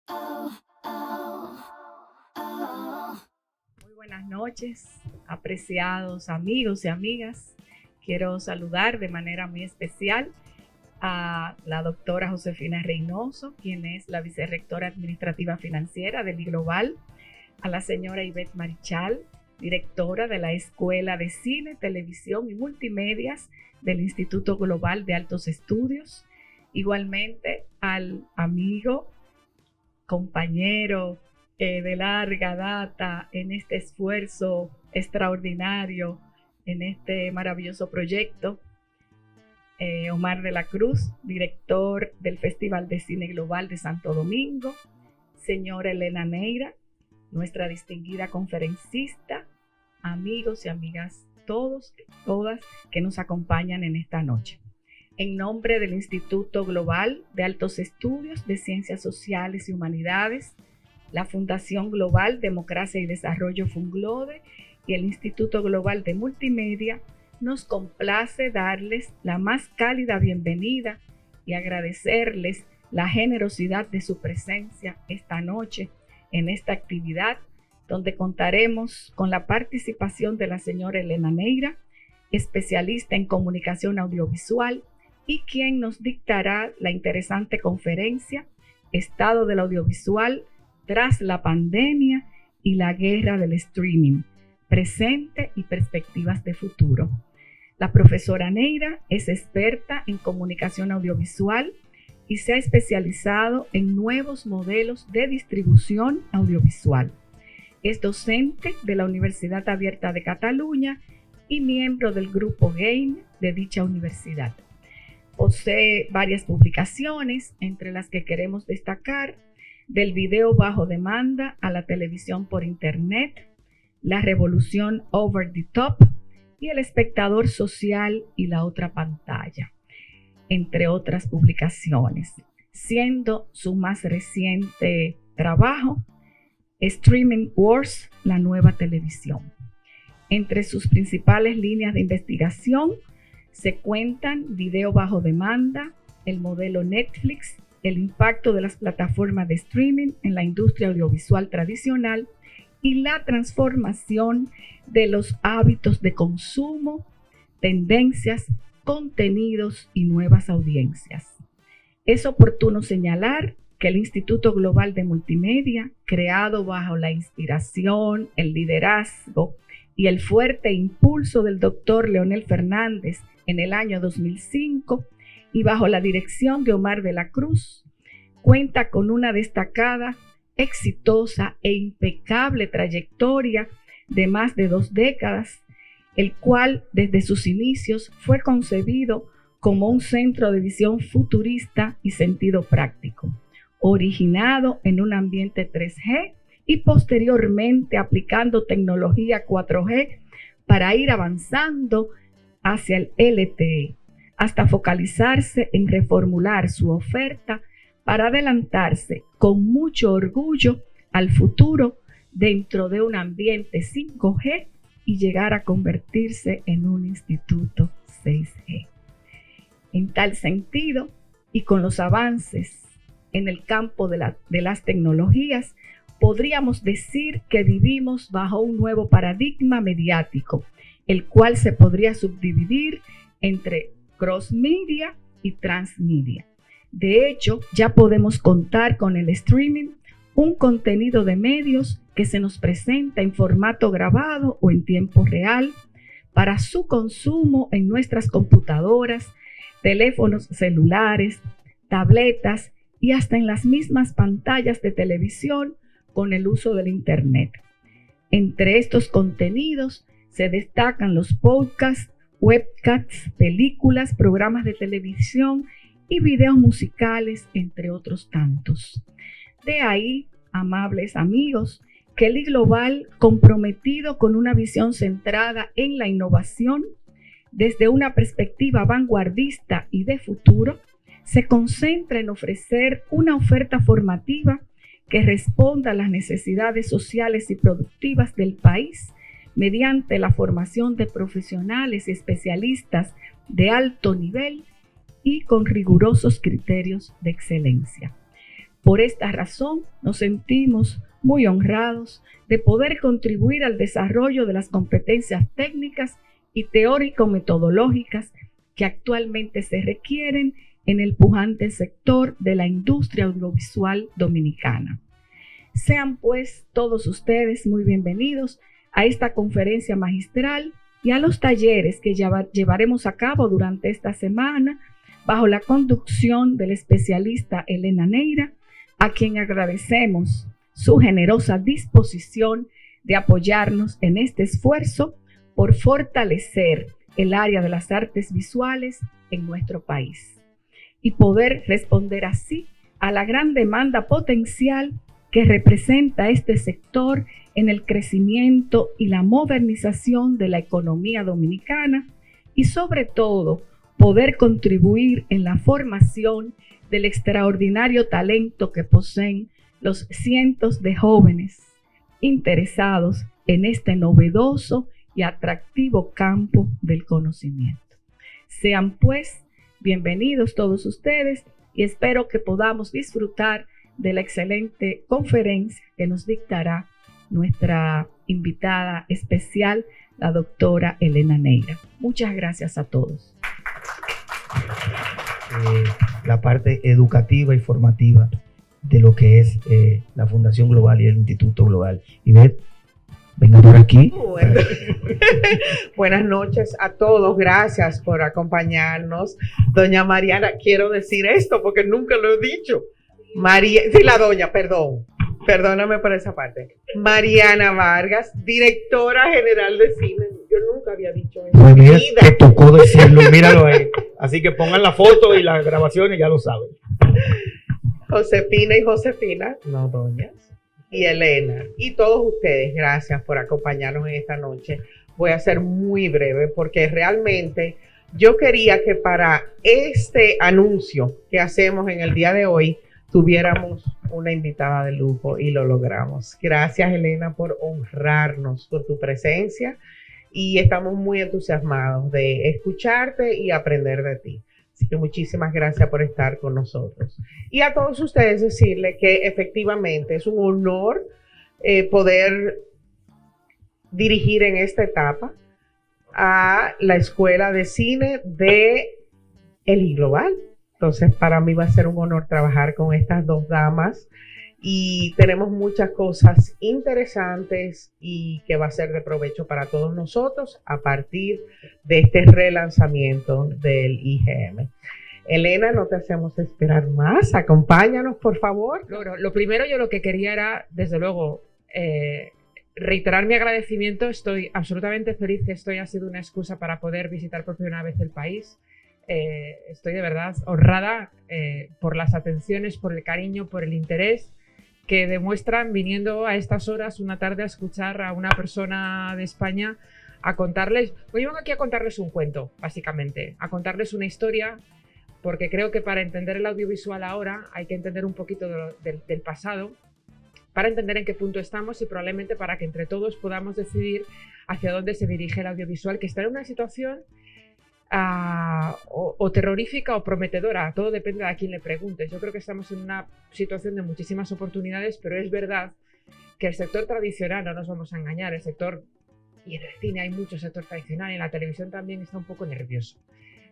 Muy buenas noches, apreciados amigos y amigas. Quiero saludar de manera muy especial a la doctora Josefina Reynoso, quien es la vicerrectora administrativa financiera del Global, a la señora Ivette Marichal, directora de la Escuela de Cine, Televisión y Multimedias del Instituto Global de Altos Estudios, igualmente al amigo, compañero de larga data en este esfuerzo extraordinario, en este maravilloso proyecto, Omar de la Cruz, director del Festival de Cine Global de Santo Domingo, señora Elena Neira, nuestra distinguida conferencista, amigos y amigas todas que nos acompañan en esta noche. En nombre del Instituto Global de Altos Estudios de Ciencias Sociales y Humanidades, la Fundación Global Democracia y Desarrollo Funglode y el Instituto Global de Multimedia, nos complace darles la más cálida bienvenida y agradecerles la generosidad de su presencia esta noche en esta actividad, donde contaremos con la participación de la señora Elena Neira, especialista en comunicación audiovisual, y quien nos dictará la interesante conferencia Estado del Audiovisual tras la pandemia y la guerra del streaming, presente y perspectivas de futuro. La profesora Neira es experta en comunicación audiovisual y se ha especializado en nuevos modelos de distribución audiovisual. Es docente de la Universidad Abierta de Cataluña y miembro del grupo GAME de dicha universidad. Posee varias publicaciones, entre las que queremos destacar: Del video bajo demanda a la televisión por internet, La revolución over the top y El espectador social y la otra pantalla, entre otras publicaciones, siendo su más reciente trabajo Streaming Wars, la nueva televisión. Entre sus principales líneas de investigación se cuentan video bajo demanda, el modelo Netflix, el impacto de las plataformas de streaming en la industria audiovisual tradicional y la transformación de los hábitos de consumo, tendencias, contenidos y nuevas audiencias. Es oportuno señalar que el Instituto Global de Multimedia, creado bajo la inspiración, el liderazgo y el fuerte impulso del doctor Leonel Fernández en el año 2005, y bajo la dirección de Omar de la Cruz, cuenta con una destacada, exitosa e impecable trayectoria de más de 2 décadas, el cual desde sus inicios fue concebido como un centro de visión futurista y sentido práctico, originado en un ambiente 3G y posteriormente aplicando tecnología 4G para ir avanzando hacia el LTE, hasta focalizarse en reformular su oferta para adelantarse con mucho orgullo al futuro dentro de un ambiente 5G y llegar a convertirse en un instituto 6G. En tal sentido, y con los avances en el campo de las tecnologías, podríamos decir que vivimos bajo un nuevo paradigma mediático, el cual se podría subdividir entre cross-media y transmedia. De hecho, ya podemos contar con el streaming, un contenido de medios que se nos presenta en formato grabado o en tiempo real para su consumo en nuestras computadoras, teléfonos celulares, tabletas y hasta en las mismas pantallas de televisión con el uso del Internet. Entre estos contenidos se destacan los podcasts, webcasts, películas, programas de televisión y videos musicales, entre otros tantos. De ahí, amables amigos, que el Global, comprometido con una visión centrada en la innovación, desde una perspectiva vanguardista y de futuro, se concentra en ofrecer una oferta formativa que responda a las necesidades sociales y productivas del país mediante la formación de profesionales y especialistas de alto nivel y con rigurosos criterios de excelencia. Por esta razón, nos sentimos muy honrados de poder contribuir al desarrollo de las competencias técnicas y teórico-metodológicas que actualmente se requieren en el pujante sector de la industria audiovisual dominicana. Sean pues todos ustedes muy bienvenidos a esta conferencia magistral y a los talleres que llevaremos a cabo durante esta semana bajo la conducción del especialista Elena Neira, a quien agradecemos su generosa disposición de apoyarnos en este esfuerzo por fortalecer el área de las artes visuales en nuestro país y poder responder así a la gran demanda potencial que representa este sector en el crecimiento y la modernización de la economía dominicana y sobre todo poder contribuir en la formación del extraordinario talento que poseen los cientos de jóvenes interesados en este novedoso y atractivo campo del conocimiento. Sean pues bienvenidos todos ustedes y espero que podamos disfrutar de la excelente conferencia que nos dictará nuestra invitada especial, la doctora Elena Neira. Muchas gracias a todos. La parte educativa y formativa de lo que es la Fundación Global y el Instituto Global. Ivette, venga por aquí. Bueno. Buenas noches a todos, gracias por acompañarnos. Doña Mariana, quiero decir esto porque nunca lo he dicho. La doña, perdóname por esa parte. Mariana Vargas, directora general de cine. Yo nunca había dicho eso. Pues mira, te tocó decirlo, míralo ahí. Así que pongan la foto y las grabaciones, ya lo saben. Josefina y Josefina, no doñas, y Elena, y todos ustedes, gracias por acompañarnos en esta noche. Voy a ser muy breve porque realmente yo quería que para este anuncio que hacemos en el día de hoy tuviéramos una invitada de lujo y lo logramos. Gracias, Elena, por honrarnos con tu presencia y estamos muy entusiasmados de escucharte y aprender de ti. Así que muchísimas gracias por estar con nosotros. Y a todos ustedes decirles que efectivamente es un honor poder dirigir en esta etapa a la Escuela de Cine de El I-Global. Entonces, para mí va a ser un honor trabajar con estas dos damas y tenemos muchas cosas interesantes y que va a ser de provecho para todos nosotros a partir de este relanzamiento del IGM. Elena, no te hacemos esperar más. Acompáñanos, por favor. Lo primero, yo lo que quería era, desde luego, reiterar mi agradecimiento. Estoy absolutamente feliz que esto haya sido una excusa para poder visitar por primera vez el país. Estoy de verdad honrada por las atenciones, por el cariño, por el interés que demuestran viniendo a estas horas una tarde a escuchar a una persona de España a contarles, pues yo vengo aquí a contarles un cuento, básicamente, a contarles una historia, porque creo que para entender el audiovisual ahora hay que entender un poquito del pasado, para entender en qué punto estamos y probablemente para que entre todos podamos decidir hacia dónde se dirige el audiovisual, que está en una situación o terrorífica o prometedora, todo depende de a quién le preguntes. Yo creo que estamos en una situación de muchísimas oportunidades, pero es verdad que el sector tradicional, no nos vamos a engañar, el sector, y en el cine hay mucho sector tradicional, y en la televisión también está un poco nervioso.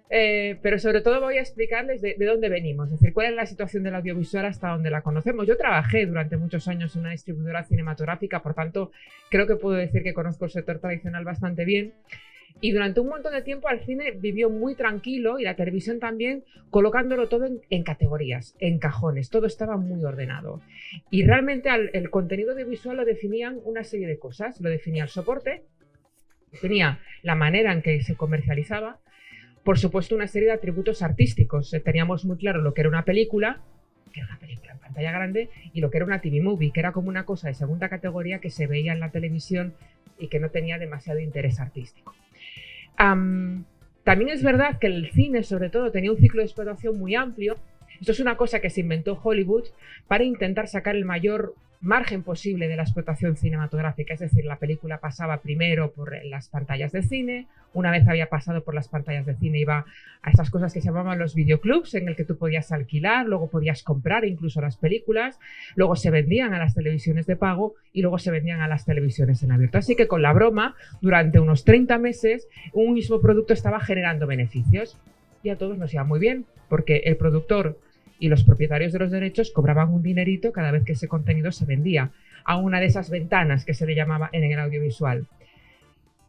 Pero sobre todo voy a explicarles de dónde venimos, es decir, cuál es la situación del audiovisual hasta donde la conocemos. Yo trabajé durante muchos años en una distribuidora cinematográfica, por tanto, creo que puedo decir que conozco el sector tradicional bastante bien. Y durante un montón de tiempo el cine vivió muy tranquilo y la televisión también, colocándolo todo en categorías, en cajones, todo estaba muy ordenado. Y realmente el contenido audiovisual lo definían una serie de cosas, lo definía el soporte, definía la manera en que se comercializaba, por supuesto una serie de atributos artísticos. Teníamos muy claro lo que era una película, que era una película en pantalla grande, y lo que era una TV movie, que era como una cosa de segunda categoría que se veía en la televisión y que no tenía demasiado interés artístico. También es verdad que el cine, sobre todo, tenía un ciclo de explotación muy amplio. Esto es una cosa que se inventó Hollywood para intentar sacar el mayor margen posible de la explotación cinematográfica, es decir, la película pasaba primero por las pantallas de cine, una vez había pasado por las pantallas de cine iba a estas cosas que se llamaban los videoclubs, en el que tú podías alquilar, luego podías comprar incluso las películas, luego se vendían a las televisiones de pago y luego se vendían a las televisiones en abierto. Así que con la broma, durante unos 30 meses, un mismo producto estaba generando beneficios y a todos nos iba muy bien, porque el productor y los propietarios de los derechos cobraban un dinerito cada vez que ese contenido se vendía a una de esas ventanas que se le llamaba en el audiovisual.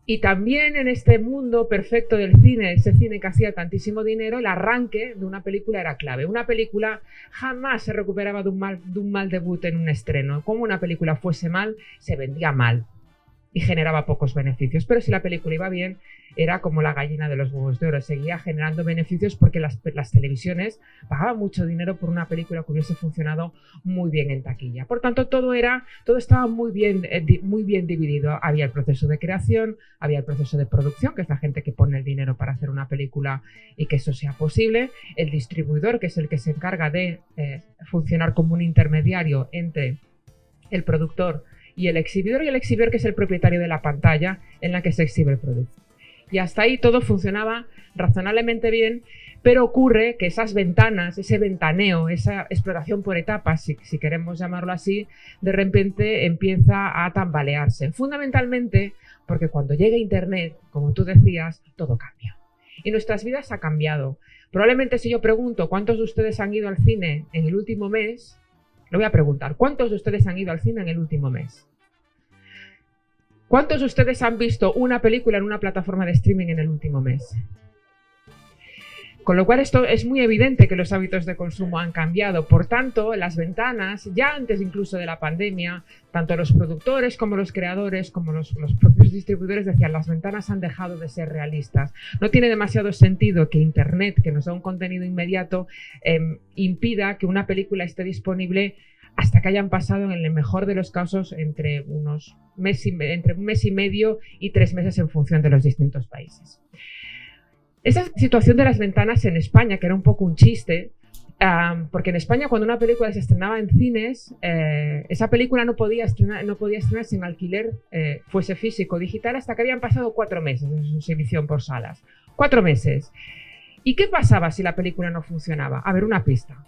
Y también en este mundo perfecto del cine, ese cine que hacía tantísimo dinero, el arranque de una película era clave. Una película jamás se recuperaba de un mal debut en un estreno. Como una película fuese mal, se vendía mal y generaba pocos beneficios. Pero si la película iba bien, era como la gallina de los huevos de oro, seguía generando beneficios porque las televisiones pagaban mucho dinero por una película que hubiese funcionado muy bien en taquilla. Por tanto, todo estaba muy bien dividido. Había el proceso de creación, había el proceso de producción, que es la gente que pone el dinero para hacer una película y que eso sea posible, el distribuidor, que es el que se encarga de funcionar como un intermediario entre el productor y el exhibidor que es el propietario de la pantalla en la que se exhibe el producto. Y hasta ahí todo funcionaba razonablemente bien, pero ocurre que esas ventanas, ese ventaneo, esa exploración por etapas, si queremos llamarlo así, de repente empieza a tambalearse. Fundamentalmente porque cuando llega Internet, como tú decías, todo cambia. Y nuestras vidas han cambiado. Probablemente si yo pregunto cuántos de ustedes han ido al cine en el último mes, le voy a preguntar, ¿cuántos de ustedes han ido al cine en el último mes? ¿Cuántos de ustedes han visto una película en una plataforma de streaming en el último mes? Con lo cual esto es muy evidente que los hábitos de consumo han cambiado. Por tanto, las ventanas, ya antes incluso de la pandemia, tanto los productores como los creadores, como los propios distribuidores decían, las ventanas han dejado de ser realistas. No tiene demasiado sentido que Internet, que nos da un contenido inmediato, impida que una película esté disponible hasta que hayan pasado, en el mejor de los casos, entre un mes y medio y 3 meses en función de los distintos países. Esa situación de las ventanas en España, que era un poco un chiste, porque en España cuando una película se estrenaba en cines, esa película no podía estrenarse en alquiler, fuese físico o digital, hasta que habían pasado 4 meses de su exhibición por salas. 4 meses. ¿Y qué pasaba si la película no funcionaba? A ver, una pista.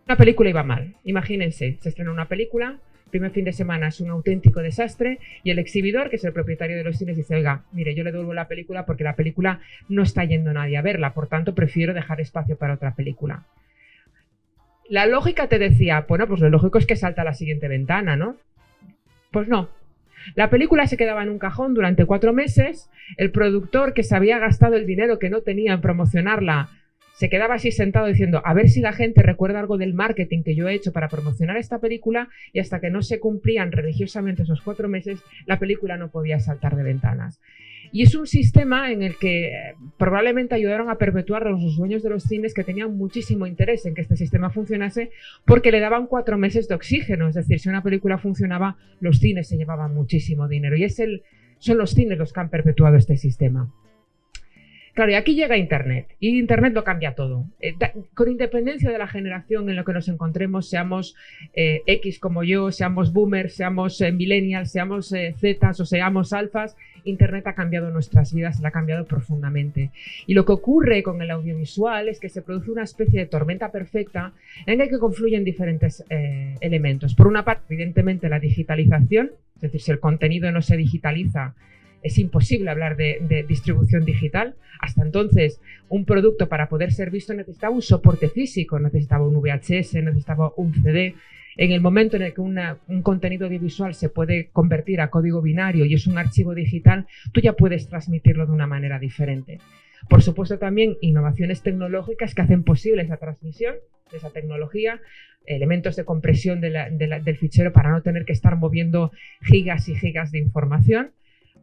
Una película iba mal. Imagínense, se estrena una película, primer fin de semana es un auténtico desastre y el exhibidor, que es el propietario de los cines, dice, oiga, mire, yo le devuelvo la película porque la película no está yendo nadie a verla, por tanto prefiero dejar espacio para otra película. La lógica te decía, bueno, pues lo lógico es que salta a la siguiente ventana, ¿no? Pues no. La película se quedaba en un cajón durante 4 meses, el productor que se había gastado el dinero que no tenía en promocionarla se quedaba así sentado diciendo, a ver si la gente recuerda algo del marketing que yo he hecho para promocionar esta película, y hasta que no se cumplían religiosamente esos 4 meses, la película no podía saltar de ventanas. Y es un sistema en el que probablemente ayudaron a perpetuar a los dueños de los cines, que tenían muchísimo interés en que este sistema funcionase, porque le daban 4 meses de oxígeno. Es decir, si una película funcionaba, los cines se llevaban muchísimo dinero. Y son los cines los que han perpetuado este sistema. Claro, y aquí llega Internet, y Internet lo cambia todo. Con independencia de la generación en la que nos encontremos, seamos X como yo, seamos boomers, seamos millennials, seamos Zetas o seamos alfas, Internet ha cambiado nuestras vidas, la ha cambiado profundamente. Y lo que ocurre con el audiovisual es que se produce una especie de tormenta perfecta en la que confluyen diferentes elementos. Por una parte, evidentemente, la digitalización, es decir, si el contenido no se digitaliza, es imposible hablar de distribución digital. Hasta entonces, un producto para poder ser visto necesitaba un soporte físico, necesitaba un VHS, necesitaba un CD. En el momento en el que un contenido audiovisual se puede convertir a código binario y es un archivo digital, tú ya puedes transmitirlo de una manera diferente. Por supuesto, también innovaciones tecnológicas que hacen posible esa transmisión de esa tecnología, elementos de compresión del fichero para no tener que estar moviendo gigas y gigas de información.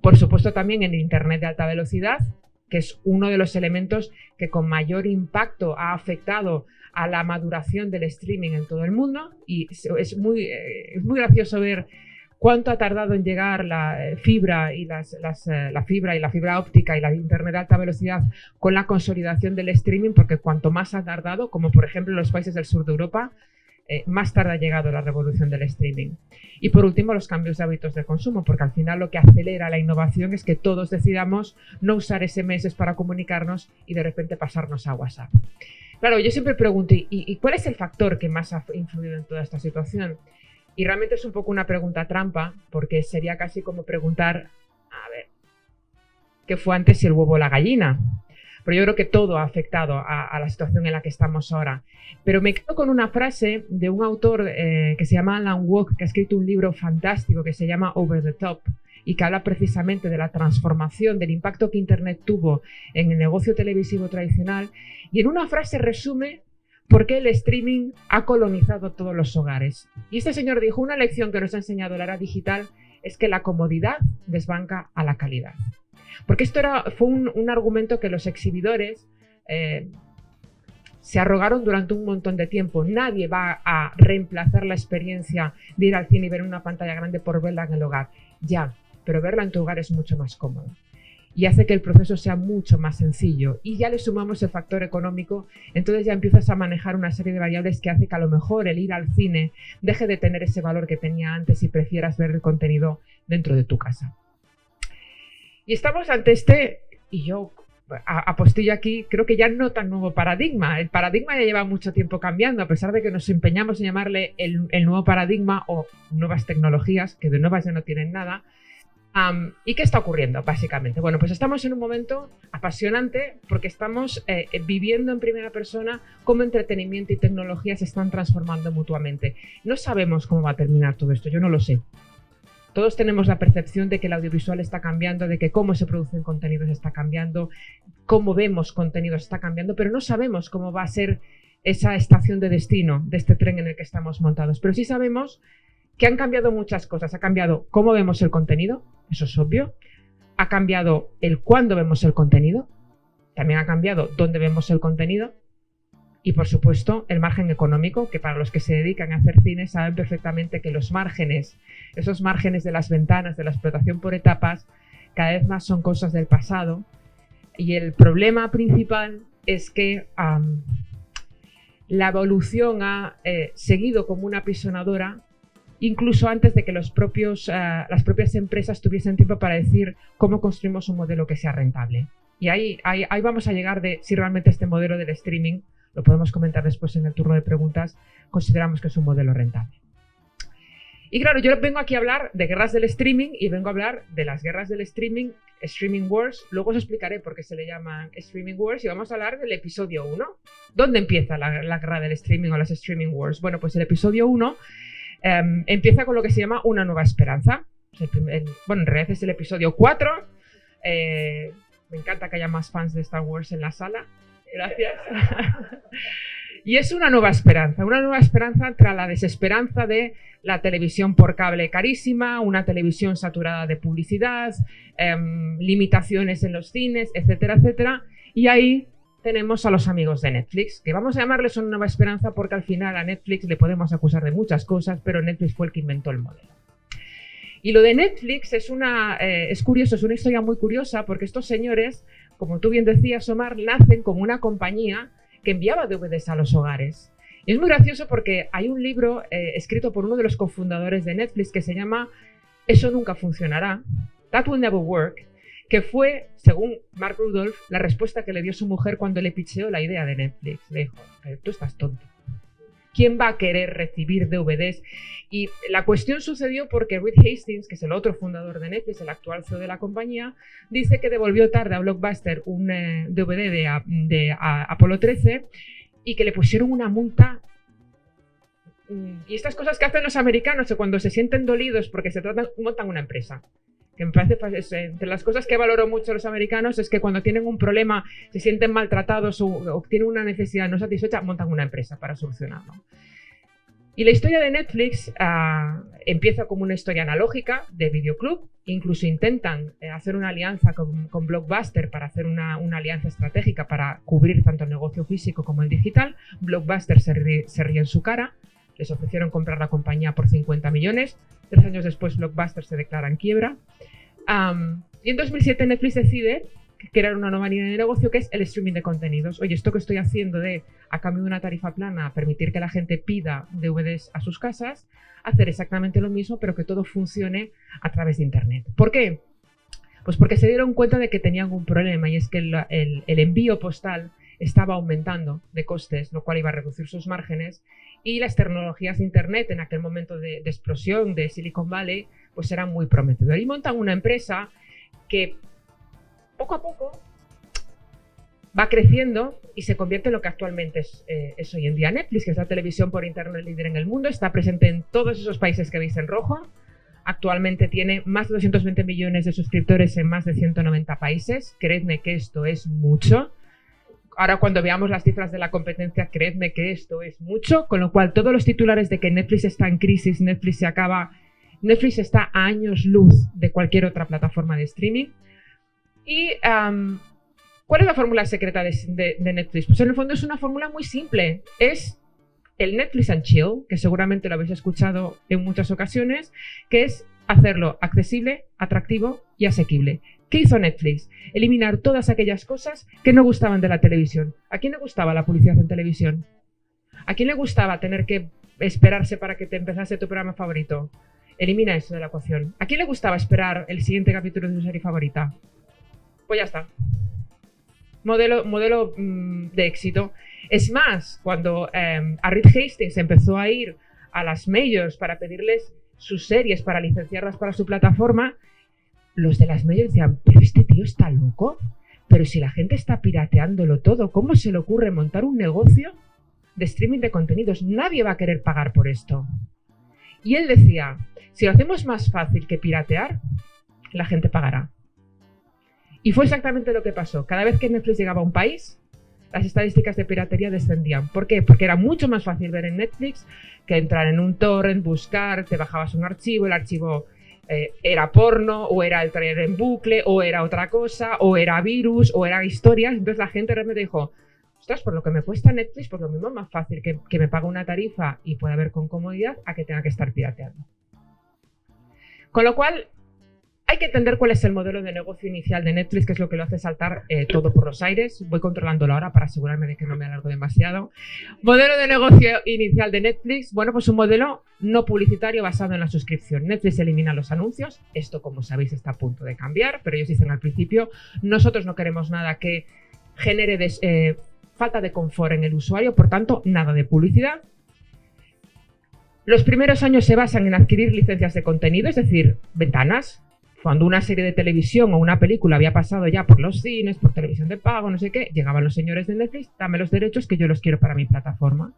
Por supuesto, también en Internet de alta velocidad, que es uno de los elementos que con mayor impacto ha afectado a la maduración del streaming en todo el mundo. Y es muy gracioso ver cuánto ha tardado en llegar la fibra y la fibra óptica y la Internet de alta velocidad con la consolidación del streaming, porque cuanto más ha tardado, como por ejemplo en los países del sur de Europa, más tarde ha llegado la revolución del streaming. Y por último, los cambios de hábitos de consumo, porque al final lo que acelera la innovación es que todos decidamos no usar SMS para comunicarnos y de repente pasarnos a WhatsApp. Claro, yo siempre pregunto, ¿y cuál es el factor que más ha influido en toda esta situación? Y realmente es un poco una pregunta trampa, porque sería casi como preguntar, a ver, ¿qué fue antes, si el huevo o la gallina? Pero yo creo que todo ha afectado a la situación en la que estamos ahora. Pero me quedo con una frase de un autor que se llama Alan Waugh, que ha escrito un libro fantástico que se llama Over the Top y que habla precisamente de la transformación, del impacto que Internet tuvo en el negocio televisivo tradicional. Y en una frase resume por qué el streaming ha colonizado todos los hogares. Y este señor dijo, una lección que nos ha enseñado la era digital es que la comodidad desbanca a la calidad. Porque esto fue un argumento que los exhibidores se arrogaron durante un montón de tiempo. Nadie va a reemplazar la experiencia de ir al cine y ver una pantalla grande por verla en el hogar. Ya, pero verla en tu hogar es mucho más cómodo. Y hace que el proceso sea mucho más sencillo. Y ya le sumamos el factor económico, entonces ya empiezas a manejar una serie de variables que hace que a lo mejor el ir al cine deje de tener ese valor que tenía antes y prefieras ver el contenido dentro de tu casa. Y estamos ante y yo apostillo aquí, creo que ya no tan nuevo paradigma. El paradigma ya lleva mucho tiempo cambiando, a pesar de que nos empeñamos en llamarle el nuevo paradigma o nuevas tecnologías, que de nuevas ya no tienen nada. ¿Y qué está ocurriendo, básicamente? Bueno, pues estamos en un momento apasionante porque estamos viviendo en primera persona cómo entretenimiento y tecnología se están transformando mutuamente. No sabemos cómo va a terminar todo esto, yo no lo sé. Todos tenemos la percepción de que el audiovisual está cambiando, de que cómo se producen contenidos está cambiando, cómo vemos contenidos está cambiando, pero no sabemos cómo va a ser esa estación de destino de este tren en el que estamos montados. Pero sí sabemos que han cambiado muchas cosas. Ha cambiado cómo vemos el contenido, eso es obvio. Ha cambiado el cuándo vemos el contenido. También ha cambiado dónde vemos el contenido. Y, por supuesto, el margen económico, que para los que se dedican a hacer cine saben perfectamente que los márgenes, esos márgenes de las ventanas, de la explotación por etapas, cada vez más son cosas del pasado. Y el problema principal es que la evolución ha seguido como una pisonadora, incluso antes de que las propias empresas tuviesen tiempo para decir cómo construimos un modelo que sea rentable. Y ahí vamos a llegar de si realmente este modelo del streaming, lo podemos comentar después en el turno de preguntas, consideramos que es un modelo rentable. Y claro, yo vengo aquí a hablar de guerras del streaming y vengo a hablar de las guerras del streaming, Streaming Wars. Luego os explicaré por qué se le llaman Streaming Wars y vamos a hablar del episodio 1. ¿Dónde empieza la guerra del streaming o las Streaming Wars? Bueno, pues el episodio 1 empieza con lo que se llama Una Nueva Esperanza. Bueno, en realidad es el episodio 4. Me encanta que haya más fans de Star Wars en la sala. Gracias. Y es una nueva esperanza tras la desesperanza de la televisión por cable carísima, una televisión saturada de publicidad, limitaciones en los cines, etcétera, etcétera. Y ahí tenemos a los amigos de Netflix, que vamos a llamarles una nueva esperanza porque al final a Netflix le podemos acusar de muchas cosas, pero Netflix fue el que inventó el modelo. Y lo de Netflix es curioso, es una historia muy curiosa porque estos señores, como tú bien decías, Omar, nacen como una compañía que enviaba DVDs a los hogares. Y es muy gracioso porque hay un libro escrito por uno de los cofundadores de Netflix que se llama Eso nunca funcionará, That Will Never Work, que fue, según Mark Rudolph, la respuesta que le dio su mujer cuando le pitcheó la idea de Netflix. Le dijo, tú estás tonto. ¿Quién va a querer recibir DVDs? Y la cuestión sucedió porque Reed Hastings, que es el otro fundador de Netflix, el actual CEO de la compañía, dice que devolvió tarde a Blockbuster un DVD de Apolo 13 y que le pusieron una multa. Y estas cosas que hacen los americanos, que cuando se sienten dolidos porque montan una empresa. Que me parece, entre las cosas que valoro mucho los americanos es que cuando tienen un problema, se sienten maltratados o tienen una necesidad no satisfecha, montan una empresa para solucionarlo. Y la historia de Netflix empieza como una historia analógica de videoclub. Incluso intentan hacer una alianza con Blockbuster para hacer una alianza estratégica para cubrir tanto el negocio físico como el digital. Blockbuster se ríe en su cara. Les ofrecieron comprar la compañía por 50 millones. 3 años después Blockbuster se declara en quiebra. Y en 2007 Netflix decide crear una nueva línea de negocio que es el streaming de contenidos. Oye, esto que estoy haciendo de, a cambio de una tarifa plana, permitir que la gente pida DVDs a sus casas, hacer exactamente lo mismo, pero que todo funcione a través de Internet. ¿Por qué? Pues porque se dieron cuenta de que tenían un problema, y es que el envío postal estaba aumentando de costes, lo cual iba a reducir sus márgenes, y las tecnologías de Internet en aquel momento de explosión de Silicon Valley pues eran muy prometedoras. Y montan una empresa que poco a poco va creciendo y se convierte en lo que actualmente es hoy en día Netflix, que es la televisión por Internet líder en el mundo. Está presente en todos esos países que veis en rojo. Actualmente tiene más de 220 millones de suscriptores en más de 190 países. Creedme que esto es mucho. Ahora, cuando veamos las cifras de la competencia, creedme que esto es mucho. Con lo cual, todos los titulares de que Netflix está en crisis, Netflix se acaba, Netflix está a años luz de cualquier otra plataforma de streaming. ¿Y cuál es la fórmula secreta de Netflix? Pues en el fondo es una fórmula muy simple. Es el Netflix and Chill, que seguramente lo habéis escuchado en muchas ocasiones, que es hacerlo accesible, atractivo y asequible. ¿Qué hizo Netflix? Eliminar todas aquellas cosas que no gustaban de la televisión. ¿A quién le gustaba la publicidad en televisión? ¿A quién le gustaba tener que esperarse para que te empezase tu programa favorito? Elimina eso de la ecuación. ¿A quién le gustaba esperar el siguiente capítulo de su serie favorita? Pues ya está. Modelo de éxito. Es más, cuando a Reed Hastings empezó a ir a las majors para pedirles sus series, para licenciarlas para su plataforma, los de las majors decían, pero este tío está loco, pero si la gente está pirateándolo todo, ¿cómo se le ocurre montar un negocio de streaming de contenidos? Nadie va a querer pagar por esto. Y él decía, si lo hacemos más fácil que piratear, la gente pagará. Y fue exactamente lo que pasó. Cada vez que Netflix llegaba a un país, las estadísticas de piratería descendían. ¿Por qué? Porque era mucho más fácil ver en Netflix que entrar en un torrent, buscar, te bajabas un archivo, el archivo era porno, o era el trailer en bucle, o era otra cosa, o era virus, o era historias. Entonces la gente realmente dijo, ostras, por lo que me cuesta Netflix, pues lo mismo es más fácil que me pague una tarifa y pueda ver con comodidad a que tenga que estar pirateando. Con lo cual, hay que entender cuál es el modelo de negocio inicial de Netflix, que es lo que lo hace saltar todo por los aires. Voy controlándolo ahora para asegurarme de que no me alargo demasiado. Modelo de negocio inicial de Netflix. Bueno, pues un modelo no publicitario basado en la suscripción. Netflix elimina los anuncios. Esto, como sabéis, está a punto de cambiar, pero ellos dicen al principio, nosotros no queremos nada que genere falta de confort en el usuario, por tanto, nada de publicidad. Los primeros años se basan en adquirir licencias de contenido, es decir, ventanas. Cuando una serie de televisión o una película había pasado ya por los cines, por televisión de pago, no sé qué, llegaban los señores de Netflix, dame los derechos que yo los quiero para mi plataforma.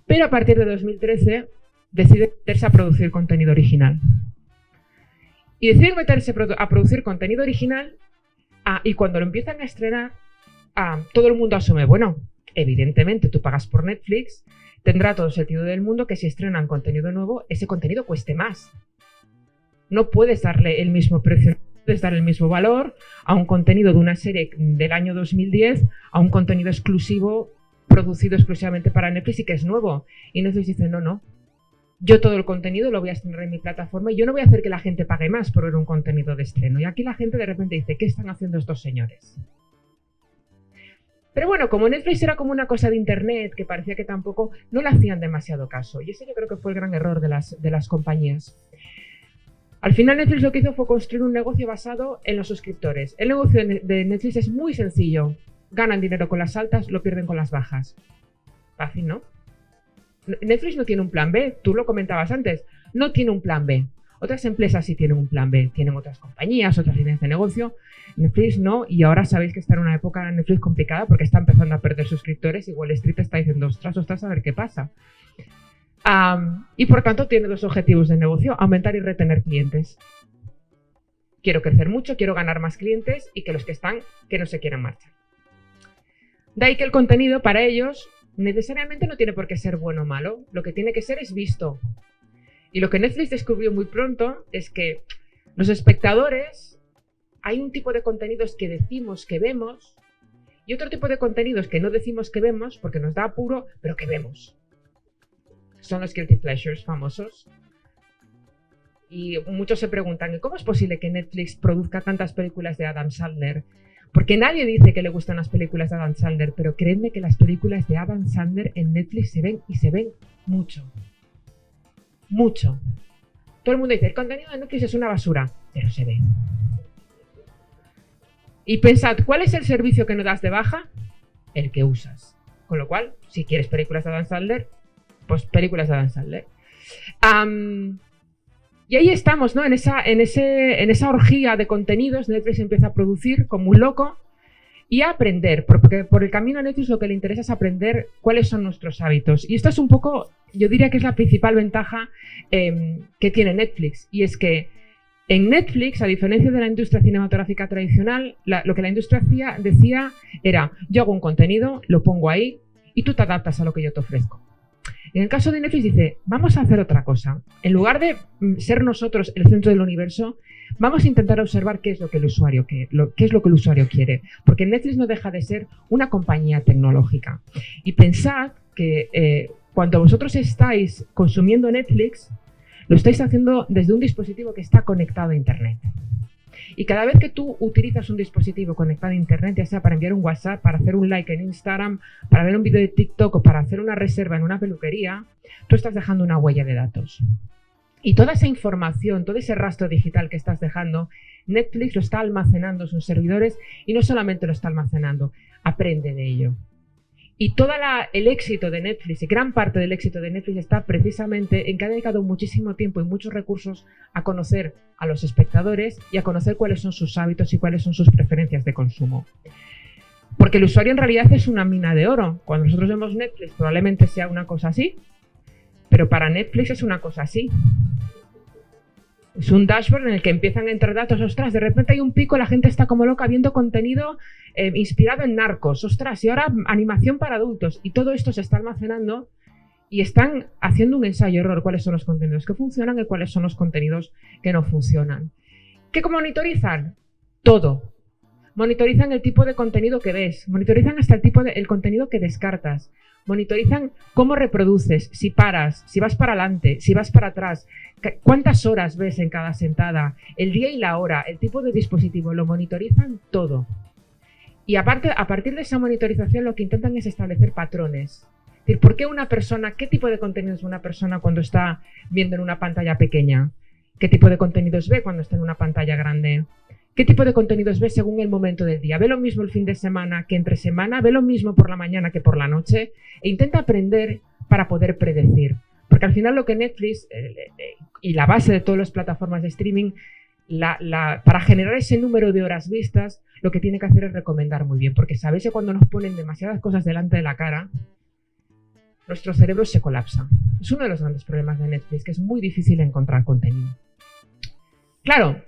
Pero a partir de 2013 deciden meterse a producir contenido original. Y deciden meterse a producir contenido original y cuando lo empiezan a estrenar, todo el mundo asume, bueno, evidentemente tú pagas por Netflix, tendrá todo el sentido del mundo que si estrenan contenido nuevo, ese contenido cueste más. No puedes darle el mismo precio, no puedes dar el mismo valor a un contenido de una serie del año 2010 a un contenido exclusivo producido exclusivamente para Netflix y que es nuevo. Y Netflix dice, no, yo todo el contenido lo voy a estrenar en mi plataforma y yo no voy a hacer que la gente pague más por ver un contenido de estreno. Y aquí la gente de repente dice, ¿qué están haciendo estos señores? Pero bueno, como Netflix era como una cosa de internet que parecía que tampoco no le hacían demasiado caso. Y ese yo creo que fue el gran error de las compañías. Al final Netflix lo que hizo fue construir un negocio basado en los suscriptores. El negocio de Netflix es muy sencillo. Ganan dinero con las altas, lo pierden con las bajas. Fácil, ¿no? Netflix no tiene un plan B, tú lo comentabas antes. No tiene un plan B. Otras empresas sí tienen un plan B. Tienen otras compañías, otras líneas de negocio. Netflix no, y ahora sabéis que está en una época en Netflix complicada porque está empezando a perder suscriptores y Wall Street está diciendo, ostras, a ver qué pasa. Y por tanto tiene dos objetivos de negocio, aumentar y retener clientes. Quiero crecer mucho, quiero ganar más clientes y que los que están, que no se quieran marchar. De ahí que el contenido para ellos necesariamente no tiene por qué ser bueno o malo, lo que tiene que ser es visto. Y lo que Netflix descubrió muy pronto es que los espectadores, hay un tipo de contenidos que decimos que vemos y otro tipo de contenidos que no decimos que vemos porque nos da apuro, pero que vemos. Son los guilty pleasures famosos. Y muchos se preguntan, ¿cómo es posible que Netflix produzca tantas películas de Adam Sandler? Porque nadie dice que le gustan las películas de Adam Sandler, pero créanme que las películas de Adam Sandler en Netflix se ven y se ven mucho. Mucho. Todo el mundo dice, el contenido de Netflix es una basura, pero se ve. Y pensad, ¿cuál es el servicio que no das de baja? El que usas. Con lo cual, si quieres películas de Adam Sandler, pues películas de Adam Sandler. Y ahí estamos, ¿no? En esa orgía de contenidos, Netflix empieza a producir como un loco y a aprender, porque por el camino a Netflix lo que le interesa es aprender cuáles son nuestros hábitos. Y esto es un poco, yo diría que es la principal ventaja que tiene Netflix, y es que en Netflix, a diferencia de la industria cinematográfica tradicional, lo que la industria decía era, yo hago un contenido, lo pongo ahí y tú te adaptas a lo que yo te ofrezco. En el caso de Netflix dice, vamos a hacer otra cosa. En lugar de ser nosotros el centro del universo, vamos a intentar observar qué es lo que el usuario quiere. Porque Netflix no deja de ser una compañía tecnológica. Y pensad que cuando vosotros estáis consumiendo Netflix, lo estáis haciendo desde un dispositivo que está conectado a Internet. Y cada vez que tú utilizas un dispositivo conectado a Internet, ya sea para enviar un WhatsApp, para hacer un like en Instagram, para ver un vídeo de TikTok o para hacer una reserva en una peluquería, tú estás dejando una huella de datos. Y toda esa información, todo ese rastro digital que estás dejando, Netflix lo está almacenando en sus servidores y no solamente lo está almacenando, aprende de ello. Y todo el éxito de Netflix, y gran parte del éxito de Netflix está precisamente en que ha dedicado muchísimo tiempo y muchos recursos a conocer a los espectadores y a conocer cuáles son sus hábitos y cuáles son sus preferencias de consumo. Porque el usuario en realidad es una mina de oro. Cuando nosotros vemos Netflix probablemente sea una cosa así, pero para Netflix es una cosa así. Es un dashboard en el que empiezan a entrar datos, ostras, de repente hay un pico, la gente está como loca viendo contenido inspirado en Narcos, ostras, y ahora animación para adultos, y todo esto se está almacenando y están haciendo un ensayo-error, cuáles son los contenidos que funcionan y cuáles son los contenidos que no funcionan. ¿Qué monitorizan? Todo. Monitorizan el tipo de contenido que ves, monitorizan hasta el contenido que descartas, monitorizan cómo reproduces, si paras, si vas para adelante, si vas para atrás, cuántas horas ves en cada sentada, el día y la hora, el tipo de dispositivo, lo monitorizan todo. Y aparte, a partir de esa monitorización lo que intentan es establecer patrones. Es decir, ¿por qué una persona, qué tipo de contenido es una persona cuando está viendo en una pantalla pequeña? ¿Qué tipo de contenidos ve cuando está en una pantalla grande? ¿Qué tipo de contenidos ve según el momento del día? ¿Ve lo mismo el fin de semana que entre semana? ¿Ve lo mismo por la mañana que por la noche? E intenta aprender para poder predecir. Porque al final lo que Netflix y la base de todas las plataformas de streaming, para generar ese número de horas vistas, lo que tiene que hacer es recomendar muy bien. Porque sabéis que cuando nos ponen demasiadas cosas delante de la cara, nuestro cerebro se colapsa. Es uno de los grandes problemas de Netflix, que es muy difícil encontrar contenido. Claro,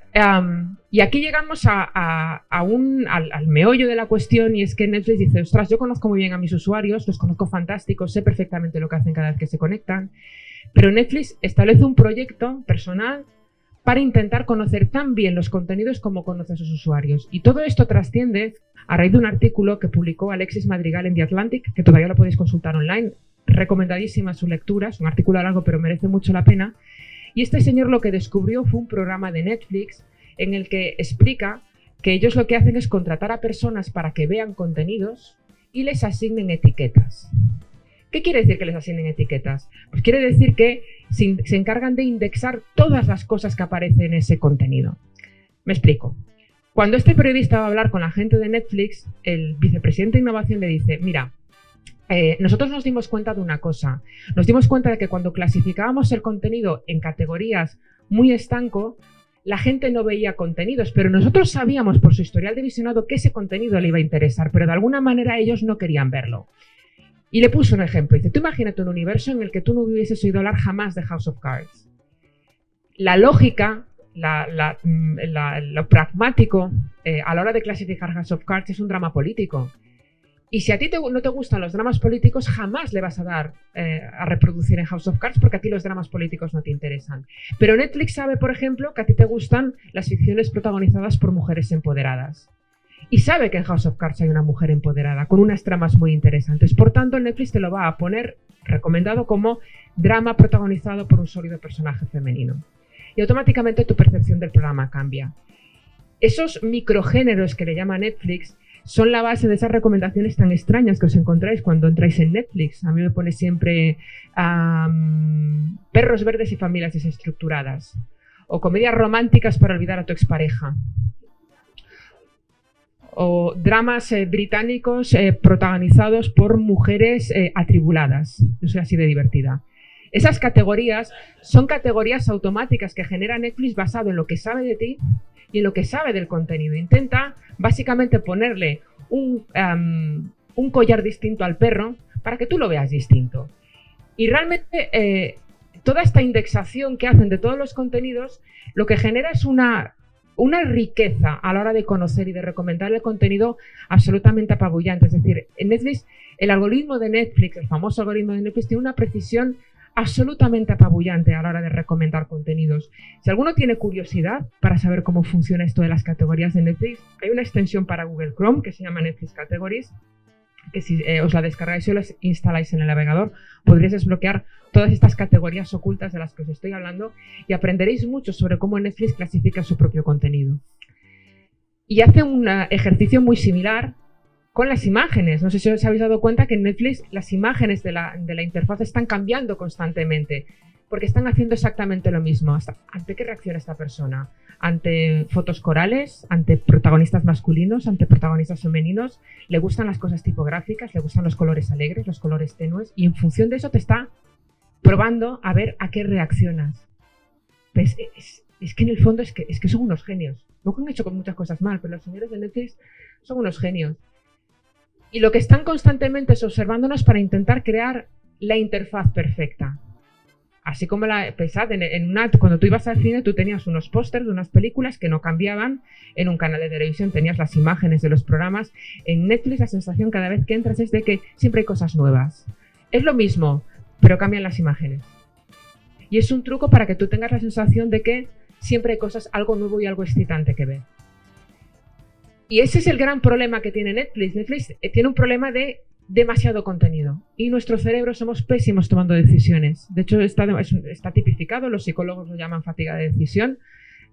y aquí llegamos al meollo de la cuestión, y es que Netflix dice, ostras, yo conozco muy bien a mis usuarios, los conozco fantásticos, sé perfectamente lo que hacen cada vez que se conectan, pero Netflix establece un proyecto personal para intentar conocer tan bien los contenidos como conoce a sus usuarios. Y todo esto trasciende a raíz de un artículo que publicó Alexis Madrigal en The Atlantic, que todavía lo podéis consultar online, recomendadísima su lectura, es un artículo largo pero merece mucho la pena. Y este señor lo que descubrió fue un programa de Netflix en el que explica que ellos lo que hacen es contratar a personas para que vean contenidos y les asignen etiquetas. ¿Qué quiere decir que les asignen etiquetas? Pues quiere decir que se encargan de indexar todas las cosas que aparecen en ese contenido. Me explico. Cuando este periodista va a hablar con la gente de Netflix, el vicepresidente de innovación le dice, mira, nosotros nos dimos cuenta de una cosa. Nos dimos cuenta de que cuando clasificábamos el contenido en categorías muy estanco, la gente no veía contenidos, pero nosotros sabíamos por su historial de visionado que ese contenido le iba a interesar, pero de alguna manera ellos no querían verlo. Y le puso un ejemplo. Dice, tú imagínate un universo en el que tú no hubieses oído hablar jamás de House of Cards. La lógica, lo pragmático a la hora de clasificar House of Cards es un drama político. Y si a ti no te gustan los dramas políticos, jamás le vas a dar a reproducir en House of Cards porque a ti los dramas políticos no te interesan. Pero Netflix sabe, por ejemplo, que a ti te gustan las ficciones protagonizadas por mujeres empoderadas. Y sabe que en House of Cards hay una mujer empoderada, con unas tramas muy interesantes. Por tanto, Netflix te lo va a poner recomendado como drama protagonizado por un sólido personaje femenino. Y automáticamente tu percepción del programa cambia. esos microgéneros que le llama Netflix son la base de esas recomendaciones tan extrañas que os encontráis cuando entráis en Netflix. A mí me pone siempre perros verdes y familias desestructuradas, o comedias románticas para olvidar a tu expareja, o dramas británicos protagonizados por mujeres atribuladas. Yo soy así de divertida. Esas categorías son categorías automáticas que genera Netflix basado en lo que sabe de ti y en lo que sabe del contenido. Intenta básicamente ponerle un collar distinto al perro para que tú lo veas distinto. Y realmente toda esta indexación que hacen de todos los contenidos lo que genera es una riqueza a la hora de conocer y de recomendar el contenido absolutamente apabullante. Es decir, en Netflix, el algoritmo de Netflix, el famoso algoritmo de Netflix, tiene una precisión absolutamente apabullante a la hora de recomendar contenidos. Si alguno tiene curiosidad para saber cómo funciona esto de las categorías de Netflix, hay una extensión para Google Chrome que se llama Netflix Categories, que si os la descargáis y os la instaláis en el navegador, podréis desbloquear todas estas categorías ocultas de las que os estoy hablando y aprenderéis mucho sobre cómo Netflix clasifica su propio contenido. Y hace un ejercicio muy similar con las imágenes. No sé si os habéis dado cuenta que en Netflix las imágenes de la interfaz están cambiando constantemente, porque están haciendo exactamente lo mismo. ¿Ante qué reacciona esta persona? ¿Ante fotos corales? ¿Ante protagonistas masculinos? ¿Ante protagonistas femeninos? ¿Le gustan las cosas tipográficas? ¿Le gustan los colores alegres? ¿Los colores tenues? Y en función de eso te está probando a ver a qué reaccionas. Pues es que en el fondo es que son unos genios. Luego han hecho con muchas cosas mal, pero los señores de Netflix son unos genios. Y lo que están constantemente es observándonos para intentar crear la interfaz perfecta. Así como pensad, cuando tú ibas al cine, tú tenías unos pósters de unas películas que no cambiaban. En un canal de televisión tenías las imágenes de los programas. En Netflix la sensación cada vez que entras es de que siempre hay cosas nuevas. Es lo mismo, pero cambian las imágenes. Y es un truco para que tú tengas la sensación de que siempre hay cosas, algo nuevo y algo excitante que ver. Y ese es el gran problema que tiene Netflix. Netflix tiene un problema de demasiado contenido. Y nuestro cerebro somos pésimos tomando decisiones. De hecho, está tipificado, los psicólogos lo llaman fatiga de decisión.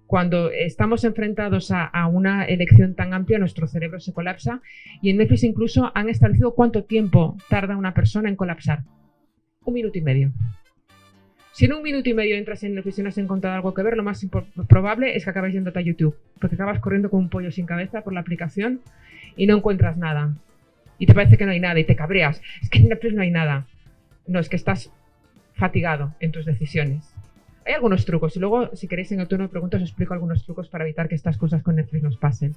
Cuando estamos enfrentados a una elección tan amplia, nuestro cerebro se colapsa. Y en Netflix incluso han establecido cuánto tiempo tarda una persona en colapsar. 1 minuto y medio. Si en 1 minuto y medio entras en Netflix y no has encontrado algo que ver, lo más probable es que acabes yéndote a YouTube, porque acabas corriendo como un pollo sin cabeza por la aplicación y no encuentras nada. Y te parece que no hay nada y te cabreas. Es que en Netflix no hay nada. No, es que estás fatigado en tus decisiones. Hay algunos trucos y luego, si queréis en el turno de preguntas, os explico algunos trucos para evitar que estas cosas con Netflix nos pasen.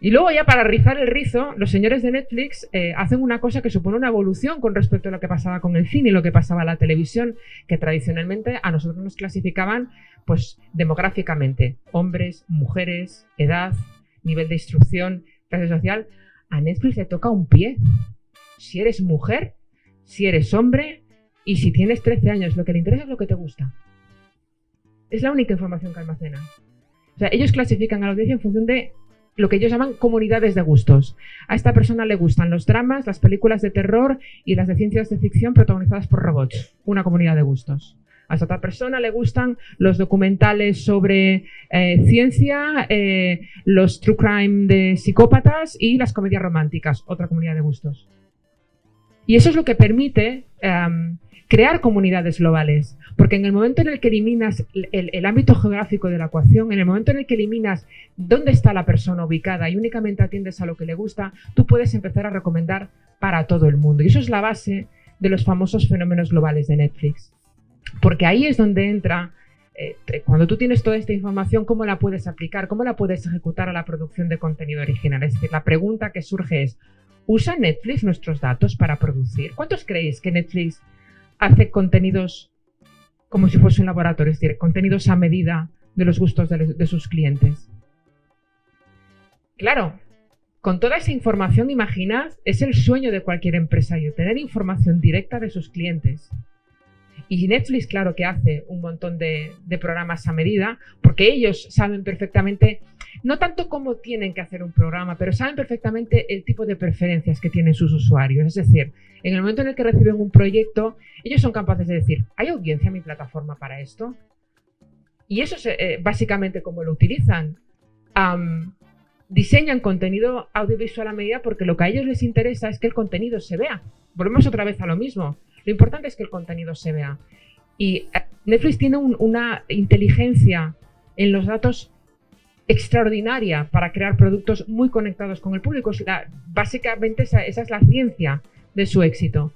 Y luego ya para rizar el rizo, los señores de Netflix hacen una cosa que supone una evolución con respecto a lo que pasaba con el cine y lo que pasaba en la televisión, que tradicionalmente a nosotros nos clasificaban pues demográficamente, hombres, mujeres, edad, nivel de instrucción, clase social. A Netflix le toca un pie. Si eres mujer, si eres hombre y si tienes 13 años, lo que le interesa es lo que te gusta. Es la única información que almacenan. O sea, ellos clasifican a la audiencia en función de lo que ellos llaman comunidades de gustos. A esta persona le gustan los dramas, las películas de terror y las de ciencias de ficción protagonizadas por robots. Una comunidad de gustos. A esta otra persona le gustan los documentales sobre ciencia, los true crime de psicópatas y las comedias románticas. Otra comunidad de gustos. Y eso es lo que permite crear comunidades globales. Porque en el momento en el que eliminas el ámbito geográfico de la ecuación, en el momento en el que eliminas dónde está la persona ubicada y únicamente atiendes a lo que le gusta, tú puedes empezar a recomendar para todo el mundo. Y eso es la base de los famosos fenómenos globales de Netflix. Porque ahí es donde entra, cuando tú tienes toda esta información, ¿cómo la puedes aplicar? ¿Cómo la puedes ejecutar a la producción de contenido original? Es decir, la pregunta que surge es, ¿usa Netflix nuestros datos para producir? ¿Cuántos creéis que Netflix hace contenidos como si fuese un laboratorio, es decir, contenidos a medida de los gustos de sus clientes? Claro, con toda esa información, imaginad, es el sueño de cualquier empresario, tener información directa de sus clientes. Y Netflix, claro que hace un montón de programas a medida, porque ellos saben perfectamente, no tanto cómo tienen que hacer un programa, pero saben perfectamente el tipo de preferencias que tienen sus usuarios. Es decir, en el momento en el que reciben un proyecto, ellos son capaces de decir, ¿hay audiencia en mi plataforma para esto? Y eso es básicamente cómo lo utilizan. Diseñan contenido audiovisual a medida porque lo que a ellos les interesa es que el contenido se vea. Volvemos otra vez a lo mismo. Lo importante es que el contenido se vea. Y Netflix tiene una inteligencia en los datos extraordinaria para crear productos muy conectados con el público. Básicamente esa es la ciencia de su éxito.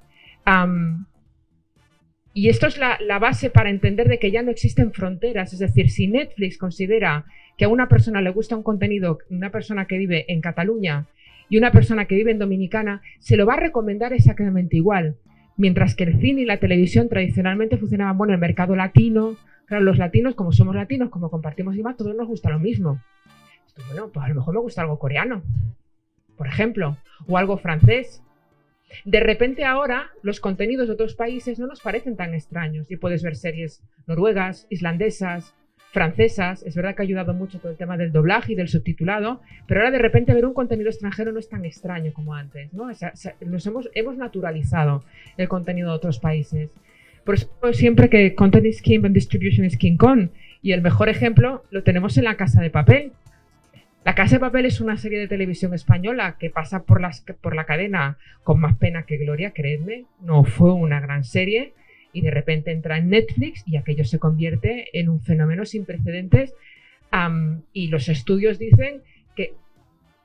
Y esto es la base para entender de que ya no existen fronteras. Es decir, si Netflix considera que a una persona le gusta un contenido, una persona que vive en Cataluña y una persona que vive en Dominicana, se lo va a recomendar exactamente igual. Mientras que el cine y la televisión tradicionalmente funcionaban, bueno, el mercado latino, claro, los latinos, como somos latinos, como compartimos idioma, todos nos gusta lo mismo. Bueno, pues a lo mejor me gusta algo coreano, por ejemplo, o algo francés. De repente ahora los contenidos de otros países no nos parecen tan extraños y puedes ver series noruegas, islandesas, francesas. Es verdad que ha ayudado mucho todo el tema del doblaje y del subtitulado, pero ahora de repente ver un contenido extranjero no es tan extraño como antes, ¿no? Hemos naturalizado el contenido de otros países. Por eso siempre que content is king and distribution is king con, y el mejor ejemplo lo tenemos en La Casa de Papel. La Casa de Papel es una serie de televisión española que pasa por la cadena con más pena que gloria, creedme. No fue una gran serie y de repente entra en Netflix y aquello se convierte en un fenómeno sin precedentes. Y los estudios dicen que...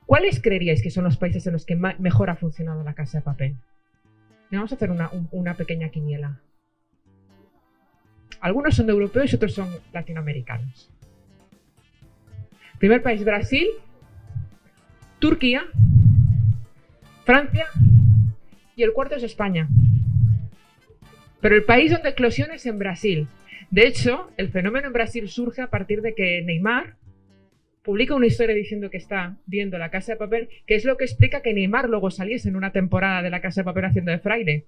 ¿Cuáles creeríais que son los países en los que mejor ha funcionado La Casa de Papel? Vamos a hacer una pequeña quiniela. Algunos son europeos y otros son latinoamericanos. Primer país, Brasil, Turquía, Francia y el cuarto es España. Pero el país donde eclosiona es en Brasil. De hecho, el fenómeno en Brasil surge a partir de que Neymar publica una historia diciendo que está viendo La Casa de Papel, que es lo que explica que Neymar luego saliese en una temporada de La Casa de Papel haciendo de fraile,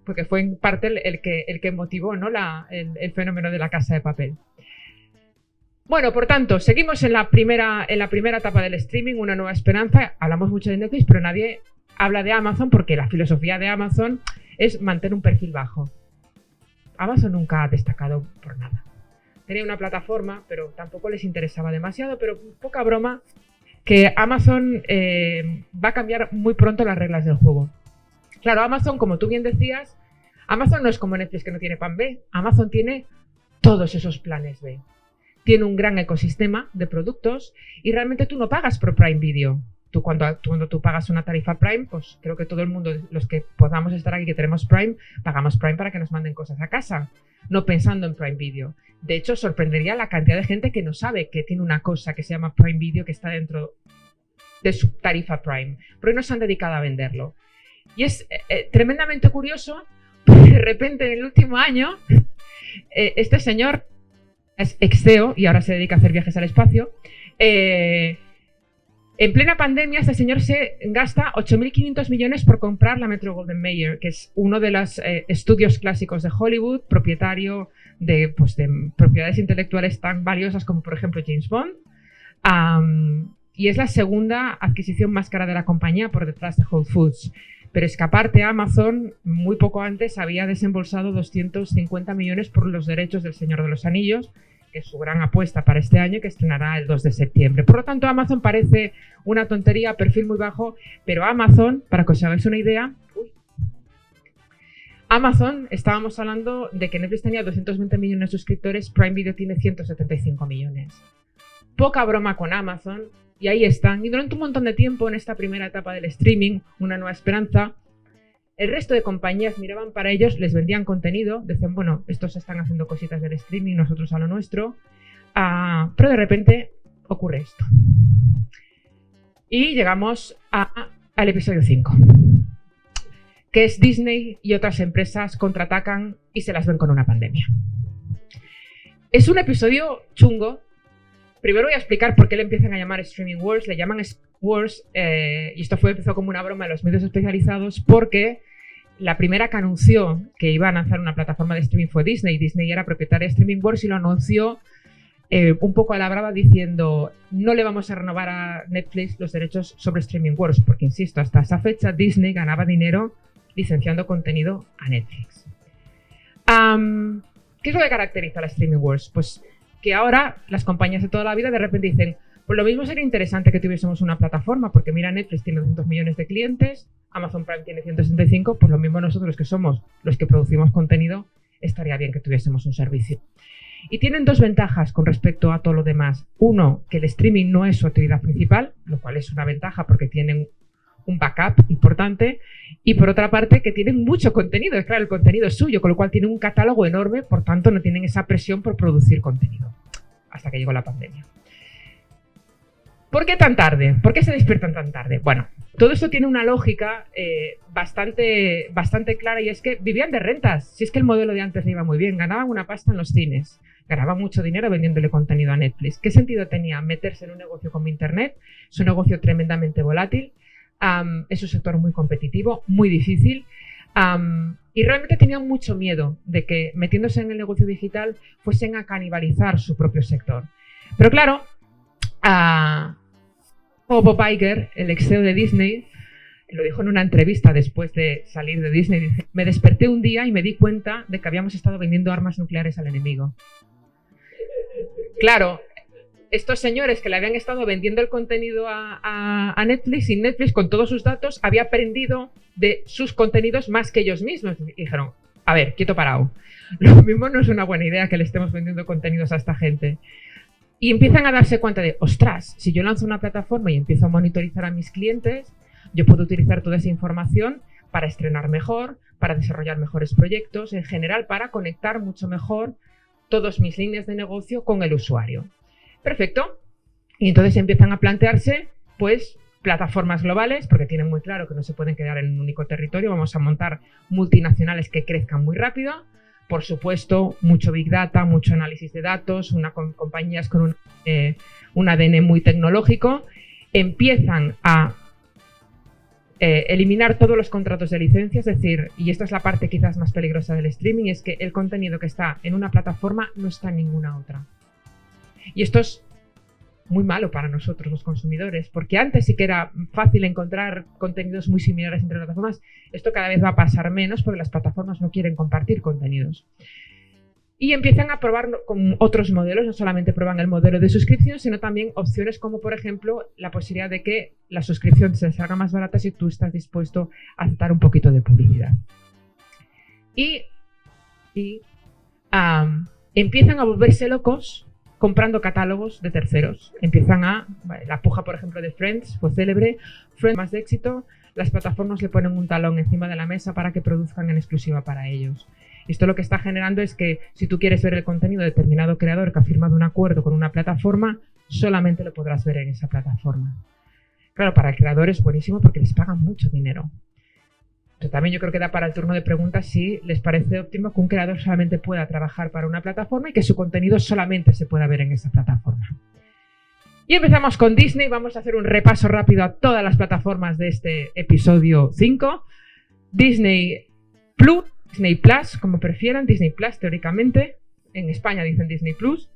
porque fue en parte el que motivó, ¿no? el fenómeno de La Casa de Papel. Bueno, por tanto, seguimos en la primera etapa del streaming, una nueva esperanza. Hablamos mucho de Netflix, pero nadie habla de Amazon porque la filosofía de Amazon es mantener un perfil bajo. Amazon nunca ha destacado por nada. Tenía una plataforma, pero tampoco les interesaba demasiado, pero poca broma que Amazon va a cambiar muy pronto las reglas del juego. Claro, Amazon, como tú bien decías, Amazon no es como Netflix que no tiene plan B. Amazon tiene todos esos planes B. Tiene un gran ecosistema de productos y realmente tú no pagas por Prime Video. Cuando tú pagas una tarifa Prime, pues creo que todo el mundo, los que podamos estar aquí que tenemos Prime, pagamos Prime para que nos manden cosas a casa, no pensando en Prime Video. De hecho, sorprendería la cantidad de gente que no sabe que tiene una cosa que se llama Prime Video que está dentro de su tarifa Prime, porque no se han dedicado a venderlo. Y es tremendamente curioso, porque de repente en el último año, este señor es ex-CEO y ahora se dedica a hacer viajes al espacio. En plena pandemia, este señor se gasta 8.500 millones por comprar la Metro-Goldwyn-Mayer, que es uno de los estudios clásicos de Hollywood, propietario de propiedades intelectuales tan valiosas como, por ejemplo, James Bond. Y es la segunda adquisición más cara de la compañía por detrás de Whole Foods. Pero es que aparte Amazon, muy poco antes, había desembolsado 250 millones por los derechos del Señor de los Anillos, que es su gran apuesta para este año, que estrenará el 2 de septiembre. Por lo tanto, Amazon parece una tontería, perfil muy bajo, pero Amazon, para que os hagáis una idea, Amazon, estábamos hablando de que Netflix tenía 220 millones de suscriptores, Prime Video tiene 175 millones. Poca broma con Amazon. Y ahí están. Y durante un montón de tiempo, en esta primera etapa del streaming, una nueva esperanza, el resto de compañías miraban para ellos, les vendían contenido, decían, bueno, estos están haciendo cositas del streaming, nosotros a lo nuestro. Pero de repente ocurre esto. Y llegamos al episodio 5, que es Disney y otras empresas contraatacan y se las ven con una pandemia. Es un episodio chungo. Primero voy a explicar por qué le empiezan a llamar Streaming Wars. Le llaman Wars, y esto empezó como una broma en los medios especializados, porque la primera que anunció que iba a lanzar una plataforma de streaming fue Disney. Disney era propietaria de Streaming Wars y lo anunció un poco a la brava diciendo no le vamos a renovar a Netflix los derechos sobre Streaming Wars, porque insisto, hasta esa fecha Disney ganaba dinero licenciando contenido a Netflix. ¿Qué es lo que caracteriza a la Streaming Wars? Pues que ahora las compañías de toda la vida de repente dicen, pues lo mismo sería interesante que tuviésemos una plataforma, porque mira, Netflix tiene 200 millones de clientes, Amazon Prime tiene 165, pues lo mismo nosotros que somos los que producimos contenido, estaría bien que tuviésemos un servicio. Y tienen dos ventajas con respecto a todo lo demás. Uno, que el streaming no es su actividad principal, lo cual es una ventaja porque tienen un backup importante. Y por otra parte, que tienen mucho contenido. Es claro, el contenido es suyo, con lo cual tienen un catálogo enorme, por tanto no tienen esa presión por producir contenido. Hasta que llegó la pandemia. ¿Por qué tan tarde? ¿Por qué se despiertan tan tarde? Bueno, todo esto tiene una lógica bastante clara, y es que vivían de rentas. Si es que el modelo de antes le iba muy bien, ganaban una pasta en los cines, ganaban mucho dinero vendiéndole contenido a Netflix. ¿Qué sentido tenía meterse en un negocio como Internet? Es un negocio tremendamente volátil, es un sector muy competitivo, muy difícil, y realmente tenían mucho miedo de que metiéndose en el negocio digital fuesen a canibalizar su propio sector. Pero claro, Bob Iger, el ex CEO de Disney, lo dijo en una entrevista después de salir de Disney, dice, me desperté un día y me di cuenta de que habíamos estado vendiendo armas nucleares al enemigo. Claro, estos señores que le habían estado vendiendo el contenido a Netflix, y Netflix con todos sus datos había aprendido de sus contenidos más que ellos mismos. Y dijeron, a ver, quieto parado, lo mismo no es una buena idea que le estemos vendiendo contenidos a esta gente. Y empiezan a darse cuenta de, ostras, si yo lanzo una plataforma y empiezo a monitorizar a mis clientes, yo puedo utilizar toda esa información para estrenar mejor, para desarrollar mejores proyectos, en general para conectar mucho mejor todas mis líneas de negocio con el usuario. Perfecto. Y entonces empiezan a plantearse, pues, plataformas globales, porque tienen muy claro que no se pueden quedar en un único territorio. Vamos a montar multinacionales que crezcan muy rápido. Por supuesto, mucho Big Data, mucho análisis de datos, compañías con un ADN muy tecnológico. Empiezan a eliminar todos los contratos de licencia, es decir, y esta es la parte quizás más peligrosa del streaming, es que el contenido que está en una plataforma no está en ninguna otra. Y esto es muy malo para nosotros los consumidores, porque antes sí que era fácil encontrar contenidos muy similares entre plataformas. Esto cada vez va a pasar menos porque las plataformas no quieren compartir contenidos. Y empiezan a probar con otros modelos, no solamente prueban el modelo de suscripción, sino también opciones como, por ejemplo, la posibilidad de que la suscripción se salga más barata si tú estás dispuesto a aceptar un poquito de publicidad. Empiezan a volverse locos comprando catálogos de terceros. La puja, por ejemplo, de Friends fue célebre. Friends más de éxito, las plataformas le ponen un talón encima de la mesa para que produzcan en exclusiva para ellos. Esto lo que está generando es que si tú quieres ver el contenido de determinado creador que ha firmado un acuerdo con una plataforma, solamente lo podrás ver en esa plataforma. Claro, para el creador es buenísimo porque les pagan mucho dinero. Pero también yo creo que da para el turno de preguntas si les parece óptimo que un creador solamente pueda trabajar para una plataforma y que su contenido solamente se pueda ver en esa plataforma. Y empezamos con Disney. Vamos a hacer un repaso rápido a todas las plataformas de este episodio 5. Disney Plus, Disney Plus, como prefieran, Disney Plus teóricamente, en España dicen Disney Plus,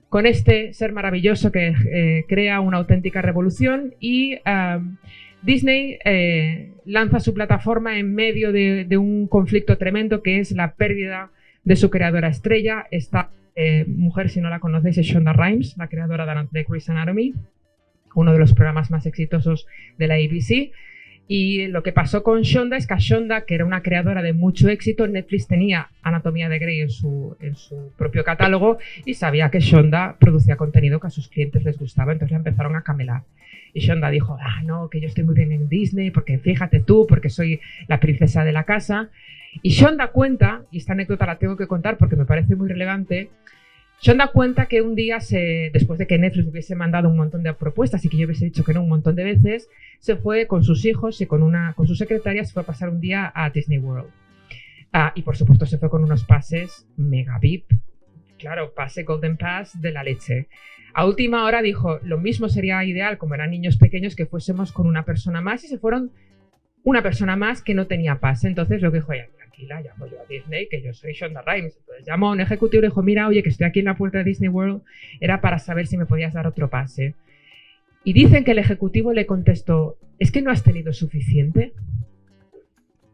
con este ser maravilloso que crea una auténtica revolución. Y Disney lanza su plataforma en medio de un conflicto tremendo que es la pérdida de su creadora estrella. Esta mujer, si no la conocéis, es Shonda Rhimes, la creadora de Grey's Anatomy, uno de los programas más exitosos de la ABC. Y lo que pasó con Shonda es que a Shonda, que era una creadora de mucho éxito, Netflix tenía Anatomía de Grey en su propio catálogo y sabía que Shonda producía contenido que a sus clientes les gustaba, entonces la empezaron a camelar. Y Shonda dijo, no, que yo estoy muy bien en Disney, porque fíjate tú, porque soy la princesa de la casa. Y Shonda cuenta, y esta anécdota la tengo que contar porque me parece muy relevante, Shonda cuenta que un día, después de que Netflix hubiese mandado un montón de propuestas y que yo hubiese dicho que no un montón de veces, se fue con sus hijos y con su secretaria, se fue a pasar un día a Disney World. Y por supuesto se fue con unos pases mega VIP, claro, pase Golden Pass de la leche. A última hora dijo, lo mismo sería ideal, como eran niños pequeños, que fuésemos con una persona más, y se fueron una persona más que no tenía pase. Entonces lo que dijo ella, tranquila, llamo yo a Disney, que yo soy Shonda Rhimes. Entonces llamó a un ejecutivo y le dijo, mira, oye, que estoy aquí en la puerta de Disney World, era para saber si me podías dar otro pase. Y dicen que el ejecutivo le contestó, ¿es que no has tenido suficiente?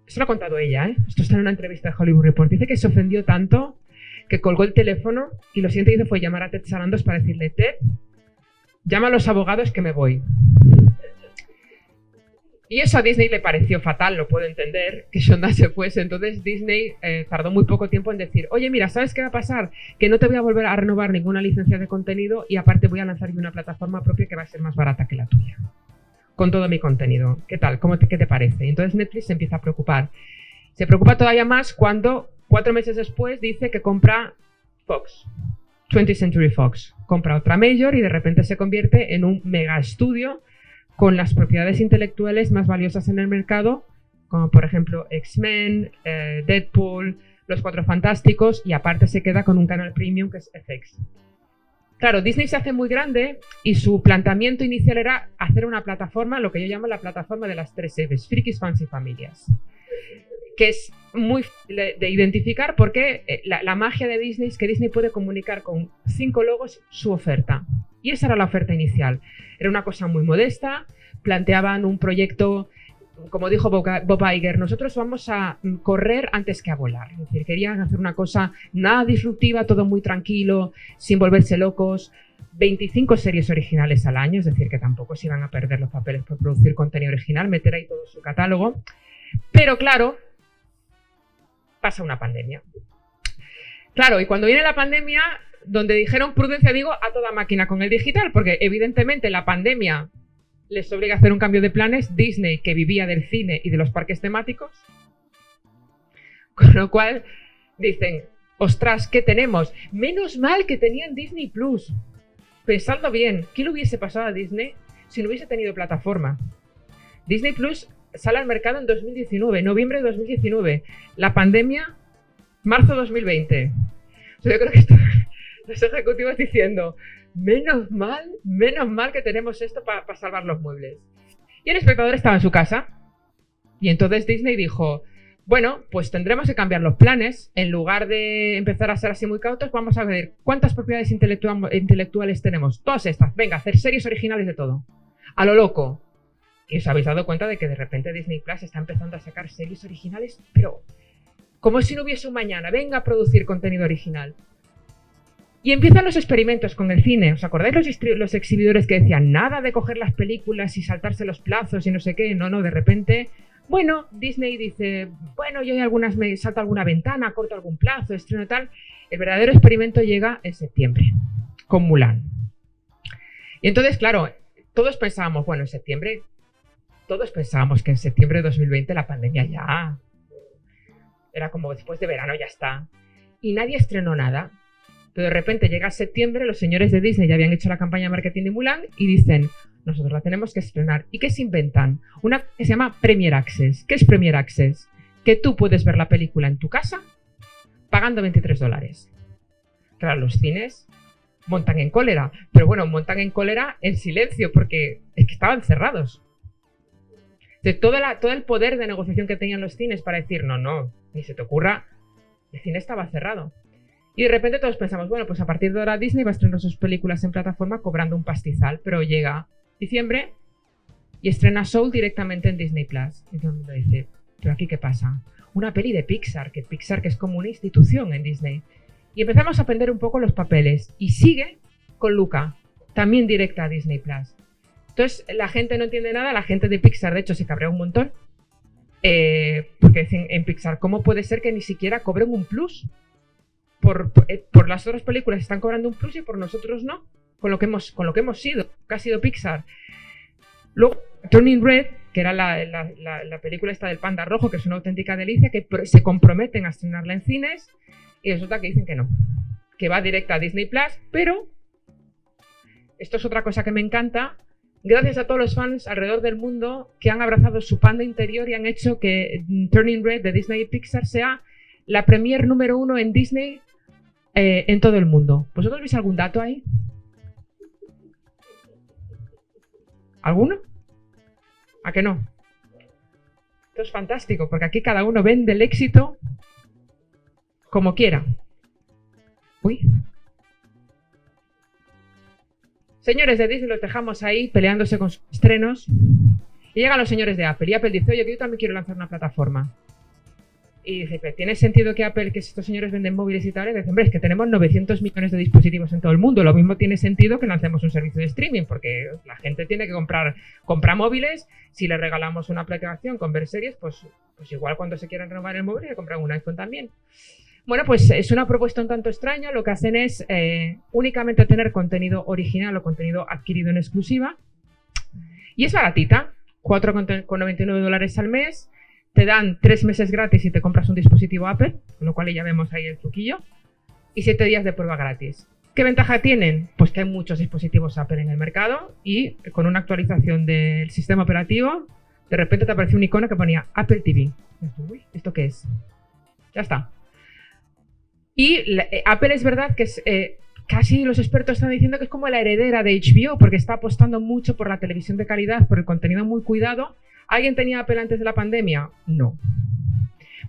Esto lo ha contado ella, ¿eh? Esto está en una entrevista de Hollywood Report. Dice que se ofendió tanto que colgó el teléfono y lo siguiente que hizo fue llamar a Ted Sarandos para decirle: Ted, llama a los abogados que me voy. Y eso a Disney le pareció fatal, lo puedo entender, que Shonda se fuese. Entonces Disney tardó muy poco tiempo en decir: oye, mira, ¿sabes qué va a pasar? Que no te voy a volver a renovar ninguna licencia de contenido y aparte voy a lanzar una plataforma propia que va a ser más barata que la tuya, con todo mi contenido. ¿Qué tal? ¿Qué te parece? Y entonces Netflix se empieza a preocupar. Se preocupa todavía más cuando 4 meses después dice que compra Fox, 20th Century Fox. Compra otra major y de repente se convierte en un mega estudio con las propiedades intelectuales más valiosas en el mercado, como por ejemplo X-Men, Deadpool, Los Cuatro Fantásticos, y aparte se queda con un canal premium que es FX. Claro, Disney se hace muy grande y su planteamiento inicial era hacer una plataforma, lo que yo llamo la plataforma de las 3 Fs, Frikis, Fans y Familias, que es muy de identificar porque la magia de Disney es que Disney puede comunicar con 5 logos su oferta. Y esa era la oferta inicial. Era una cosa muy modesta, planteaban un proyecto, como dijo Bob Iger, nosotros vamos a correr antes que a volar. Es decir, querían hacer una cosa nada disruptiva, todo muy tranquilo, sin volverse locos. 25 series originales al año, es decir, que tampoco se iban a perder los papeles por producir contenido original, meter ahí todo su catálogo. Pero claro, pasa una pandemia. Claro, y cuando viene la pandemia, donde dijeron prudencia, digo, a toda máquina con el digital, porque evidentemente la pandemia les obliga a hacer un cambio de planes. Disney, que vivía del cine y de los parques temáticos, con lo cual dicen: ostras, ¿qué tenemos? Menos mal que tenían Disney Plus. Pensadlo bien, ¿qué le hubiese pasado a Disney si no hubiese tenido plataforma? Disney Plus sale al mercado en 2019, noviembre de 2019. La pandemia, marzo de 2020. O sea, yo creo que los ejecutivos diciendo: menos mal que tenemos esto para salvar los muebles. Y el espectador estaba en su casa. Y entonces Disney dijo: bueno, pues tendremos que cambiar los planes. En lugar de empezar a ser así muy cautos, vamos a ver cuántas propiedades intelectuales tenemos. Todas estas. Venga, hacer series originales de todo. A lo loco. Y os habéis dado cuenta de que de repente Disney Plus está empezando a sacar series originales, pero como si no hubiese un mañana. Venga a producir contenido original. Y empiezan los experimentos con el cine. ¿Os acordáis los exhibidores que decían nada de coger las películas y saltarse los plazos y no sé qué? No, de repente, bueno, Disney dice: bueno, yo me salto alguna ventana, corto algún plazo, estreno tal. El verdadero experimento llega en septiembre, con Mulan. Y entonces, claro, todos pensábamos, bueno, en septiembre, todos pensábamos que en septiembre de 2020 la pandemia ya era como después de verano, ya está. Y nadie estrenó nada. Pero de repente llega septiembre, los señores de Disney ya habían hecho la campaña de marketing de Mulan y dicen: nosotros la tenemos que estrenar. ¿Y qué se inventan? Una que se llama Premier Access. ¿Qué es Premier Access? Que tú puedes ver la película en tu casa pagando $23. Claro, los cines montan en cólera. Pero bueno, montan en cólera en silencio porque es que estaban cerrados. De todo el poder de negociación que tenían los cines para decir: no, ni se te ocurra, el cine estaba cerrado. Y de repente todos pensamos: bueno, pues a partir de ahora Disney va a estrenar sus películas en plataforma cobrando un pastizal. Pero llega diciembre y estrena Soul directamente en Disney Plus. Y todo el mundo dice: ¿pero aquí qué pasa? Una peli de Pixar que es como una institución en Disney. Y empezamos a aprender un poco los papeles. Y sigue con Luca, también directa a Disney Plus. Entonces la gente no entiende nada. La gente de Pixar, de hecho, se cabrea un montón. Porque dicen en Pixar: ¿cómo puede ser que ni siquiera cobren un plus? Por las otras películas están cobrando un plus y por nosotros no, con lo que hemos sido, que ha sido Pixar. Luego, Turning Red, que era la película esta del panda rojo, que es una auténtica delicia, que se comprometen a estrenarla en cines y resulta que dicen que no, que va directa a Disney Plus. Pero esto es otra cosa que me encanta: gracias a todos los fans alrededor del mundo que han abrazado su panda interior y han hecho que Turning Red de Disney y Pixar sea la premier número 1 en Disney en todo el mundo. ¿Vosotros veis algún dato ahí? ¿Alguno? ¿A que no? Esto es fantástico, porque aquí cada uno vende el éxito como quiera. Uy. Señores de Disney los dejamos ahí peleándose con sus estrenos. Y llegan los señores de Apple. Y Apple dice: oye, que yo también quiero lanzar una plataforma. Y dice, ¿pero tiene sentido que Apple, que estos señores venden móviles y tal? Y dice, hombre, es que tenemos 900 millones de dispositivos en todo el mundo. Lo mismo tiene sentido que lancemos un servicio de streaming, porque la gente tiene que comprar móviles. Si le regalamos una aplicación con ver series, pues igual cuando se quieran renovar el móvil, le compran un iPhone también. Bueno, pues es una propuesta un tanto extraña. Lo que hacen es únicamente tener contenido original o contenido adquirido en exclusiva. Y es baratita, $4,99 al mes. Te dan 3 meses gratis si te compras un dispositivo Apple, con lo cual ya vemos ahí el truquillo, y 7 días de prueba gratis. ¿Qué ventaja tienen? Pues que hay muchos dispositivos Apple en el mercado y con una actualización del sistema operativo, de repente te apareció un icono que ponía Apple TV. Uy, ¿esto qué es? Ya está. Y Apple es verdad que es... casi los expertos están diciendo que es como la heredera de HBO, porque está apostando mucho por la televisión de calidad, por el contenido muy cuidado. ¿Alguien tenía Apple antes de la pandemia? No.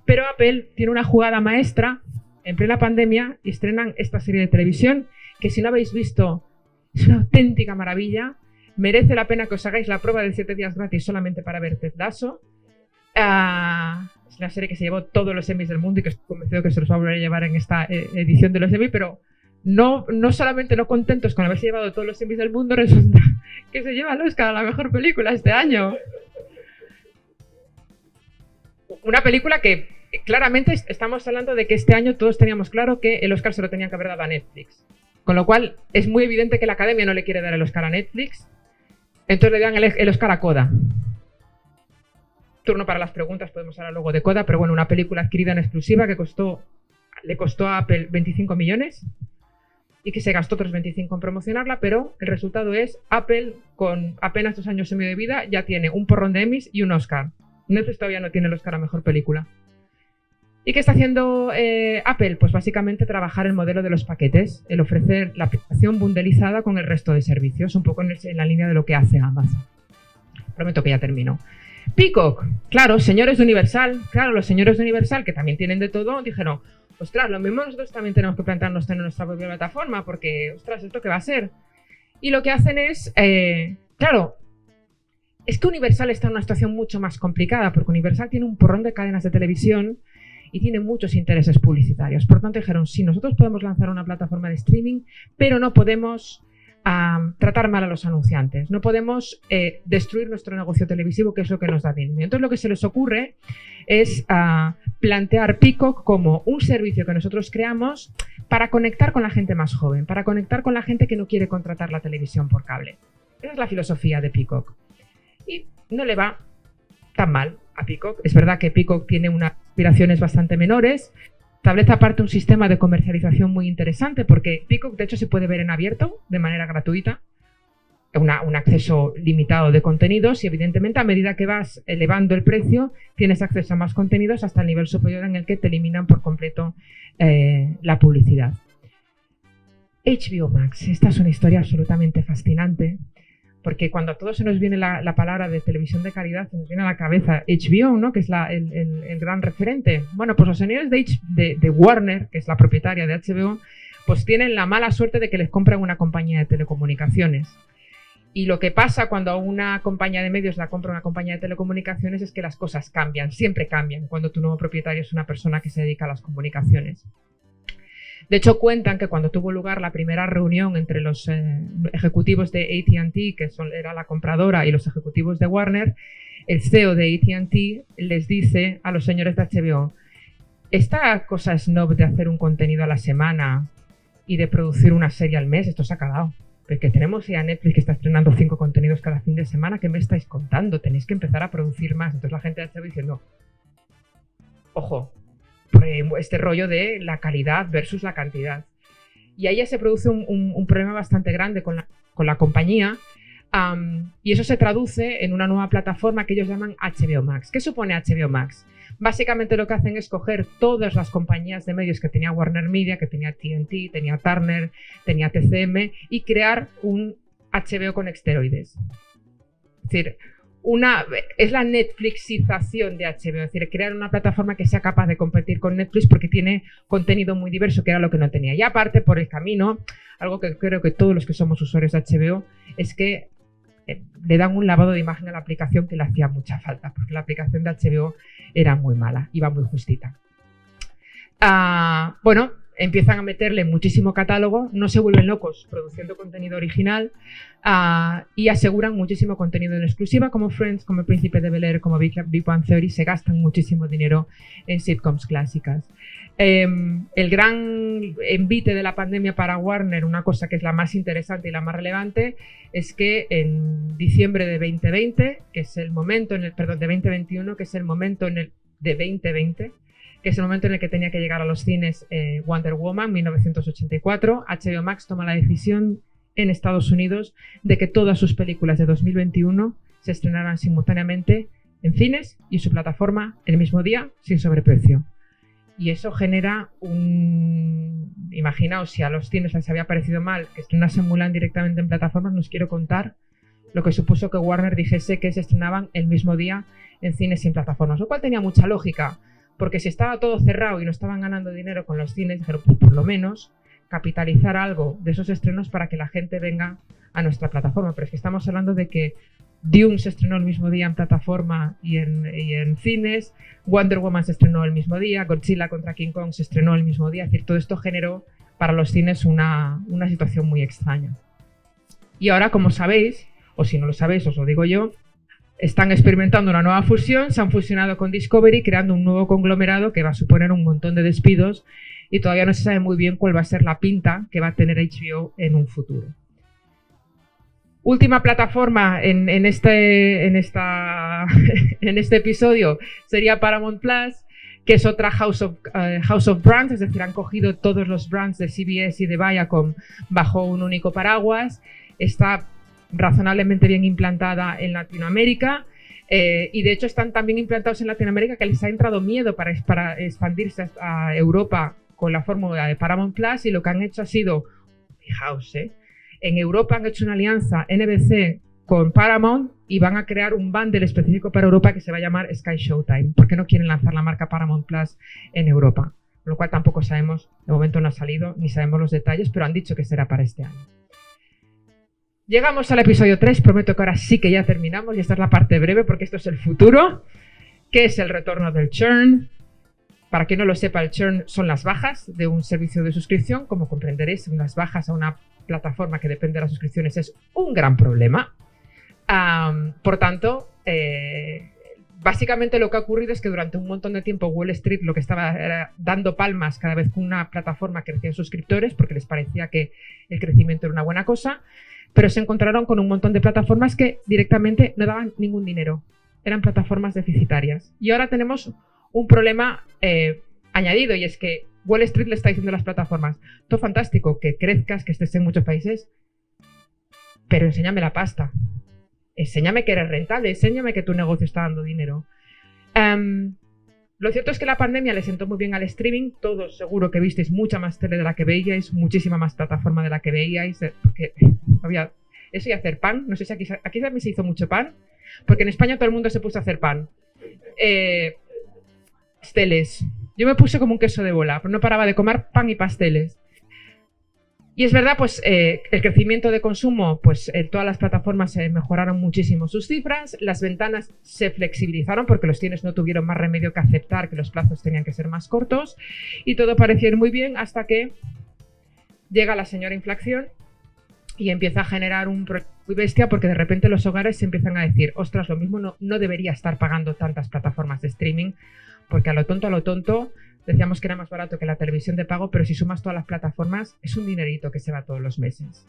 Pero Apple tiene una jugada maestra en plena pandemia y estrenan esta serie de televisión que, si no habéis visto, es una auténtica maravilla. Merece la pena que os hagáis la prueba de 7 días gratis solamente para ver Ted Lasso. Es una serie que se llevó todos los Emmys del mundo y que estoy convencido que se los va a volver a llevar en esta edición de los Emmy, pero no solamente no contentos con haberse llevado todos los Emmys del mundo, resulta que se lleva el Oscar a la mejor película este año. Una película que claramente estamos hablando de que este año todos teníamos claro que el Oscar se lo tenían que haber dado a Netflix. Con lo cual es muy evidente que la Academia no le quiere dar el Oscar a Netflix. Entonces le dan el Oscar a Coda. Turno para las preguntas, podemos hablar luego de Coda, pero bueno, una película adquirida en exclusiva que le costó a Apple 25 millones y que se gastó otros 25 en promocionarla, pero el resultado es Apple, con apenas 2 años y medio de vida, ya tiene un porrón de Emmys y un Oscar. Netflix todavía no tiene el Oscar a mejor película. ¿Y qué está haciendo Apple? Pues básicamente trabajar el modelo de los paquetes, el ofrecer la aplicación bundelizada con el resto de servicios, un poco en la línea de lo que hace Amazon. Prometo que ya termino. Peacock, claro, señores de Universal, los señores de Universal, que también tienen de todo, dijeron, ostras, lo mismo nosotros también tenemos que plantearnos tener nuestra propia plataforma, porque, ostras, ¿esto qué va a ser? Y lo que hacen es, es que Universal está en una situación mucho más complicada, porque Universal tiene un porrón de cadenas de televisión y tiene muchos intereses publicitarios. Por tanto, dijeron, sí, nosotros podemos lanzar una plataforma de streaming, pero no podemos tratar mal a los anunciantes. No podemos destruir nuestro negocio televisivo, que es lo que nos da dinero. Entonces, lo que se les ocurre es plantear Peacock como un servicio que nosotros creamos para conectar con la gente más joven, para conectar con la gente que no quiere contratar la televisión por cable. Esa es la filosofía de Peacock. Y no le va tan mal a Peacock. Es verdad que Peacock tiene unas aspiraciones bastante menores. Establece aparte un sistema de comercialización muy interesante, porque Peacock de hecho se puede ver en abierto de manera gratuita, un acceso limitado de contenidos, y evidentemente a medida que vas elevando el precio tienes acceso a más contenidos hasta el nivel superior en el que te eliminan por completo la publicidad. HBO Max, esta es una historia absolutamente fascinante, porque cuando a todos se nos viene la palabra de televisión de calidad, se nos viene a la cabeza HBO, ¿no? Que es el gran referente. Bueno, pues los señores de Warner, que es la propietaria de HBO, pues tienen la mala suerte de que les compran una compañía de telecomunicaciones. Y lo que pasa cuando a una compañía de medios la compra una compañía de telecomunicaciones es que las cosas cambian, siempre cambian, cuando tu nuevo propietario es una persona que se dedica a las comunicaciones. De hecho, cuentan que cuando tuvo lugar la primera reunión entre los ejecutivos de AT&T, que era la compradora, y los ejecutivos de Warner, el CEO de AT&T les dice a los señores de HBO, esta cosa snob de hacer un contenido a la semana y de producir una serie al mes, esto se ha acabado. Porque tenemos ya Netflix que está estrenando 5 contenidos cada fin de semana, ¿qué me estáis contando? Tenéis que empezar a producir más. Entonces la gente de HBO diciendo, ojo, este rollo de la calidad versus la cantidad. Y ahí ya se produce un problema bastante grande con la compañía, y eso se traduce en una nueva plataforma que ellos llaman HBO Max. ¿Qué supone HBO Max? Básicamente lo que hacen es coger todas las compañías de medios que tenía Warner Media, que tenía TNT, tenía Turner, tenía TCM, y crear un HBO con esteroides. Es decir, es la Netflixización de HBO, es decir, crear una plataforma que sea capaz de competir con Netflix porque tiene contenido muy diverso, que era lo que no tenía. Y aparte, por el camino, algo que creo que todos los que somos usuarios de HBO es que le dan un lavado de imagen a la aplicación que le hacía mucha falta, porque la aplicación de HBO era muy mala, iba muy justita. Bueno, empiezan a meterle muchísimo catálogo, no se vuelven locos produciendo contenido original y aseguran muchísimo contenido en exclusiva, como Friends, como El Príncipe de Bel-Air, como Big Bang Theory. Se gastan muchísimo dinero en sitcoms clásicas. El gran envite de la pandemia para Warner, una cosa que es la más interesante y la más relevante, es que en diciembre de 2020, que es el momento en el, perdón, de 2021, que es el momento en el de 2020, que es el momento en el que tenía que llegar a los cines Wonder Woman 1984, HBO Max toma la decisión en Estados Unidos de que todas sus películas de 2021 se estrenaran simultáneamente en cines y en su plataforma el mismo día, sin sobreprecio. Y eso genera imaginaos, si a los cines les había parecido mal que estrenasen Mulan directamente en plataformas, no os quiero contar lo que supuso que Warner dijese que se estrenaban el mismo día en cines y en plataformas, lo cual tenía mucha lógica, porque si estaba todo cerrado y no estaban ganando dinero con los cines, dijeron, pues por lo menos capitalizar algo de esos estrenos para que la gente venga a nuestra plataforma. Pero es que estamos hablando de que Dune se estrenó el mismo día en plataforma y en cines, Wonder Woman se estrenó el mismo día, Godzilla contra King Kong se estrenó el mismo día. Es decir, todo esto generó para los cines una situación muy extraña. Y ahora, como sabéis, o si no lo sabéis, os lo digo yo, están experimentando una nueva fusión, se han fusionado con Discovery, creando un nuevo conglomerado que va a suponer un montón de despidos y todavía no se sabe muy bien cuál va a ser la pinta que va a tener HBO en un futuro. Última plataforma en este episodio sería Paramount Plus, que es otra House of Brands, es decir, han cogido todos los brands de CBS y de Viacom bajo un único paraguas. Está razonablemente bien implantada en Latinoamérica y de hecho están tan bien implantados en Latinoamérica que les ha entrado miedo para expandirse a Europa con la fórmula de Paramount Plus, y lo que han hecho ha sido, fijaos, en Europa han hecho una alianza NBC con Paramount y van a crear un bundle específico para Europa que se va a llamar Sky Showtime, porque no quieren lanzar la marca Paramount Plus en Europa, lo cual tampoco sabemos, de momento no ha salido, ni sabemos los detalles, pero han dicho que será para este año. Llegamos al episodio 3, prometo que ahora sí que ya terminamos y esta es la parte breve porque esto es el futuro, que es el retorno del churn. Para quien no lo sepa, el churn son las bajas de un servicio de suscripción. Como comprenderéis, unas bajas a una plataforma que depende de las suscripciones es un gran problema. Por tanto, básicamente lo que ha ocurrido es que durante un montón de tiempo Wall Street lo que estaba era dando palmas cada vez que una plataforma crecía en suscriptores porque les parecía que el crecimiento era una buena cosa, pero se encontraron con un montón de plataformas que directamente no daban ningún dinero. Eran plataformas deficitarias. Y ahora tenemos un problema añadido, y es que Wall Street le está diciendo a las plataformas, todo fantástico, que crezcas, que estés en muchos países, pero enséñame la pasta. Enséñame que eres rentable, enséñame que tu negocio está dando dinero. Lo cierto es que la pandemia le sentó muy bien al streaming. Todos seguro que visteis mucha más tele de la que veíais, muchísima más plataforma de la que veíais, porque había eso y hacer pan. No sé si aquí también se hizo mucho pan, porque en España todo el mundo se puso a hacer pan. Pasteles. Yo me puse como un queso de bola, pero no paraba de comer pan y pasteles. Y es verdad, pues el crecimiento de consumo, pues todas las plataformas mejoraron muchísimo sus cifras, las ventanas se flexibilizaron porque los cines no tuvieron más remedio que aceptar que los plazos tenían que ser más cortos y todo parecía ir muy bien hasta que llega la señora inflación y empieza a generar un problema muy bestia porque de repente los hogares se empiezan a decir, ostras, lo mismo no debería estar pagando tantas plataformas de streaming porque a lo tonto, decíamos que era más barato que la televisión de pago, pero si sumas todas las plataformas es un dinerito que se va todos los meses.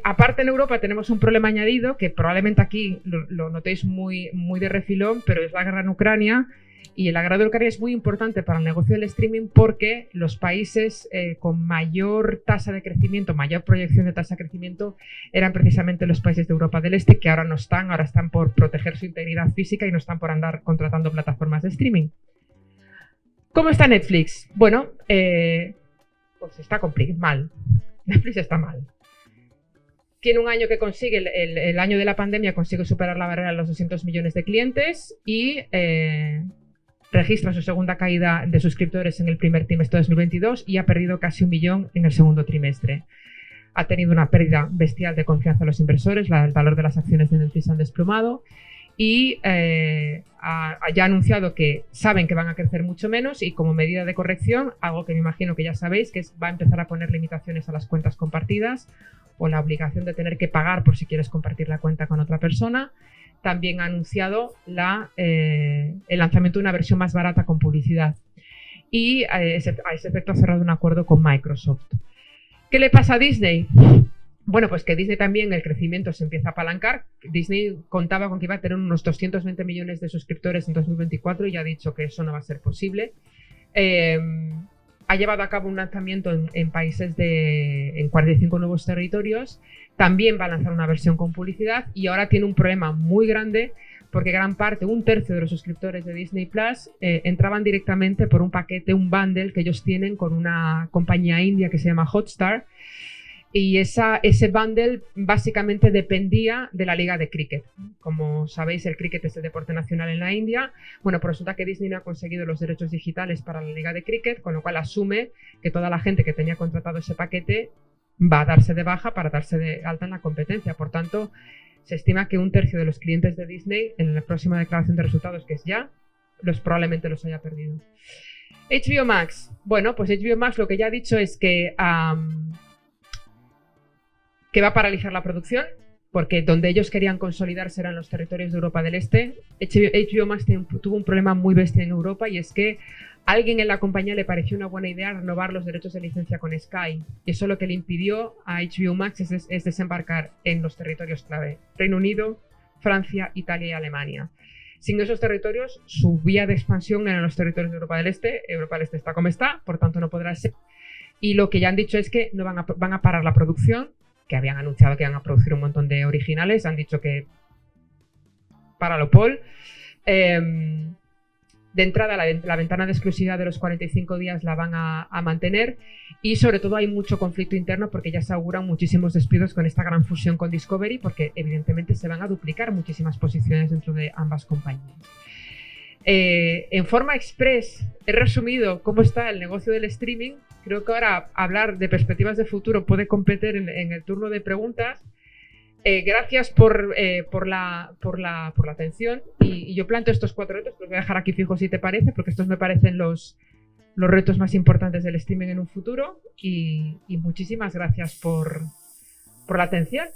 Aparte en Europa tenemos un problema añadido que probablemente aquí lo notéis muy, muy de refilón, pero es la guerra en Ucrania. Y la guerra de Ucrania es muy importante para el negocio del streaming porque los países con mayor tasa de crecimiento, mayor proyección de tasa de crecimiento, eran precisamente los países de Europa del Este, que ahora están por proteger su integridad física y no están por andar contratando plataformas de streaming. ¿Cómo está Netflix? Bueno, pues está mal. Netflix está mal. Tiene un año que consigue, el año de la pandemia, consigue superar la barrera de los 200 millones de clientes y registra su segunda caída de suscriptores en el primer trimestre de 2022 y ha perdido casi 1 millón en el segundo trimestre. Ha tenido una pérdida bestial de confianza en los inversores, el valor de las acciones de Netflix han desplomado y ya ha anunciado que saben que van a crecer mucho menos y como medida de corrección, algo que me imagino que ya sabéis, que va a empezar a poner limitaciones a las cuentas compartidas o la obligación de tener que pagar por si quieres compartir la cuenta con otra persona. También ha anunciado el lanzamiento de una versión más barata con publicidad y a ese efecto ha cerrado un acuerdo con Microsoft. ¿Qué le pasa a Disney? Bueno, pues que Disney también el crecimiento se empieza a apalancar. Disney contaba con que iba a tener unos 220 millones de suscriptores en 2024 y ya ha dicho que eso no va a ser posible. Ha llevado a cabo un lanzamiento en países en 45 nuevos territorios. También va a lanzar una versión con publicidad y ahora tiene un problema muy grande porque un tercio de los suscriptores de Disney Plus entraban directamente por un paquete, un bundle que ellos tienen con una compañía india que se llama Hotstar. Y ese bundle básicamente dependía de la liga de cricket. Como sabéis, el cricket es el deporte nacional en la India. Bueno, pues resulta que Disney no ha conseguido los derechos digitales para la liga de cricket, con lo cual asume que toda la gente que tenía contratado ese paquete va a darse de baja para darse de alta en la competencia. Por tanto, se estima que un tercio de los clientes de Disney, en la próxima declaración de resultados, que es ya, probablemente los haya perdido. HBO Max. Bueno, pues HBO Max lo que ya ha dicho es que va a paralizar la producción, porque donde ellos querían consolidarse eran los territorios de Europa del Este. HBO Max tuvo un problema muy bestia en Europa y es que a alguien en la compañía le pareció una buena idea renovar los derechos de licencia con Sky. Y eso lo que le impidió a HBO Max es desembarcar en los territorios clave: Reino Unido, Francia, Italia y Alemania. Sin esos territorios, su vía de expansión eran los territorios de Europa del Este. Europa del Este está como está, por tanto no podrá ser. Y lo que ya han dicho es que no van a parar la producción, que habían anunciado que iban a producir un montón de originales, han dicho que para lo Paul. De entrada, la ventana de exclusividad de los 45 días la van a mantener y sobre todo hay mucho conflicto interno porque ya se auguran muchísimos despidos con esta gran fusión con Discovery, porque evidentemente se van a duplicar muchísimas posiciones dentro de ambas compañías. En forma express he resumido cómo está el negocio del streaming. Creo que ahora hablar de perspectivas de futuro puede competir en el turno de preguntas. Gracias por la atención y yo planteo estos 4 retos, los voy a dejar aquí fijos si te parece, porque estos me parecen los retos más importantes del streaming en un futuro y muchísimas gracias por la atención.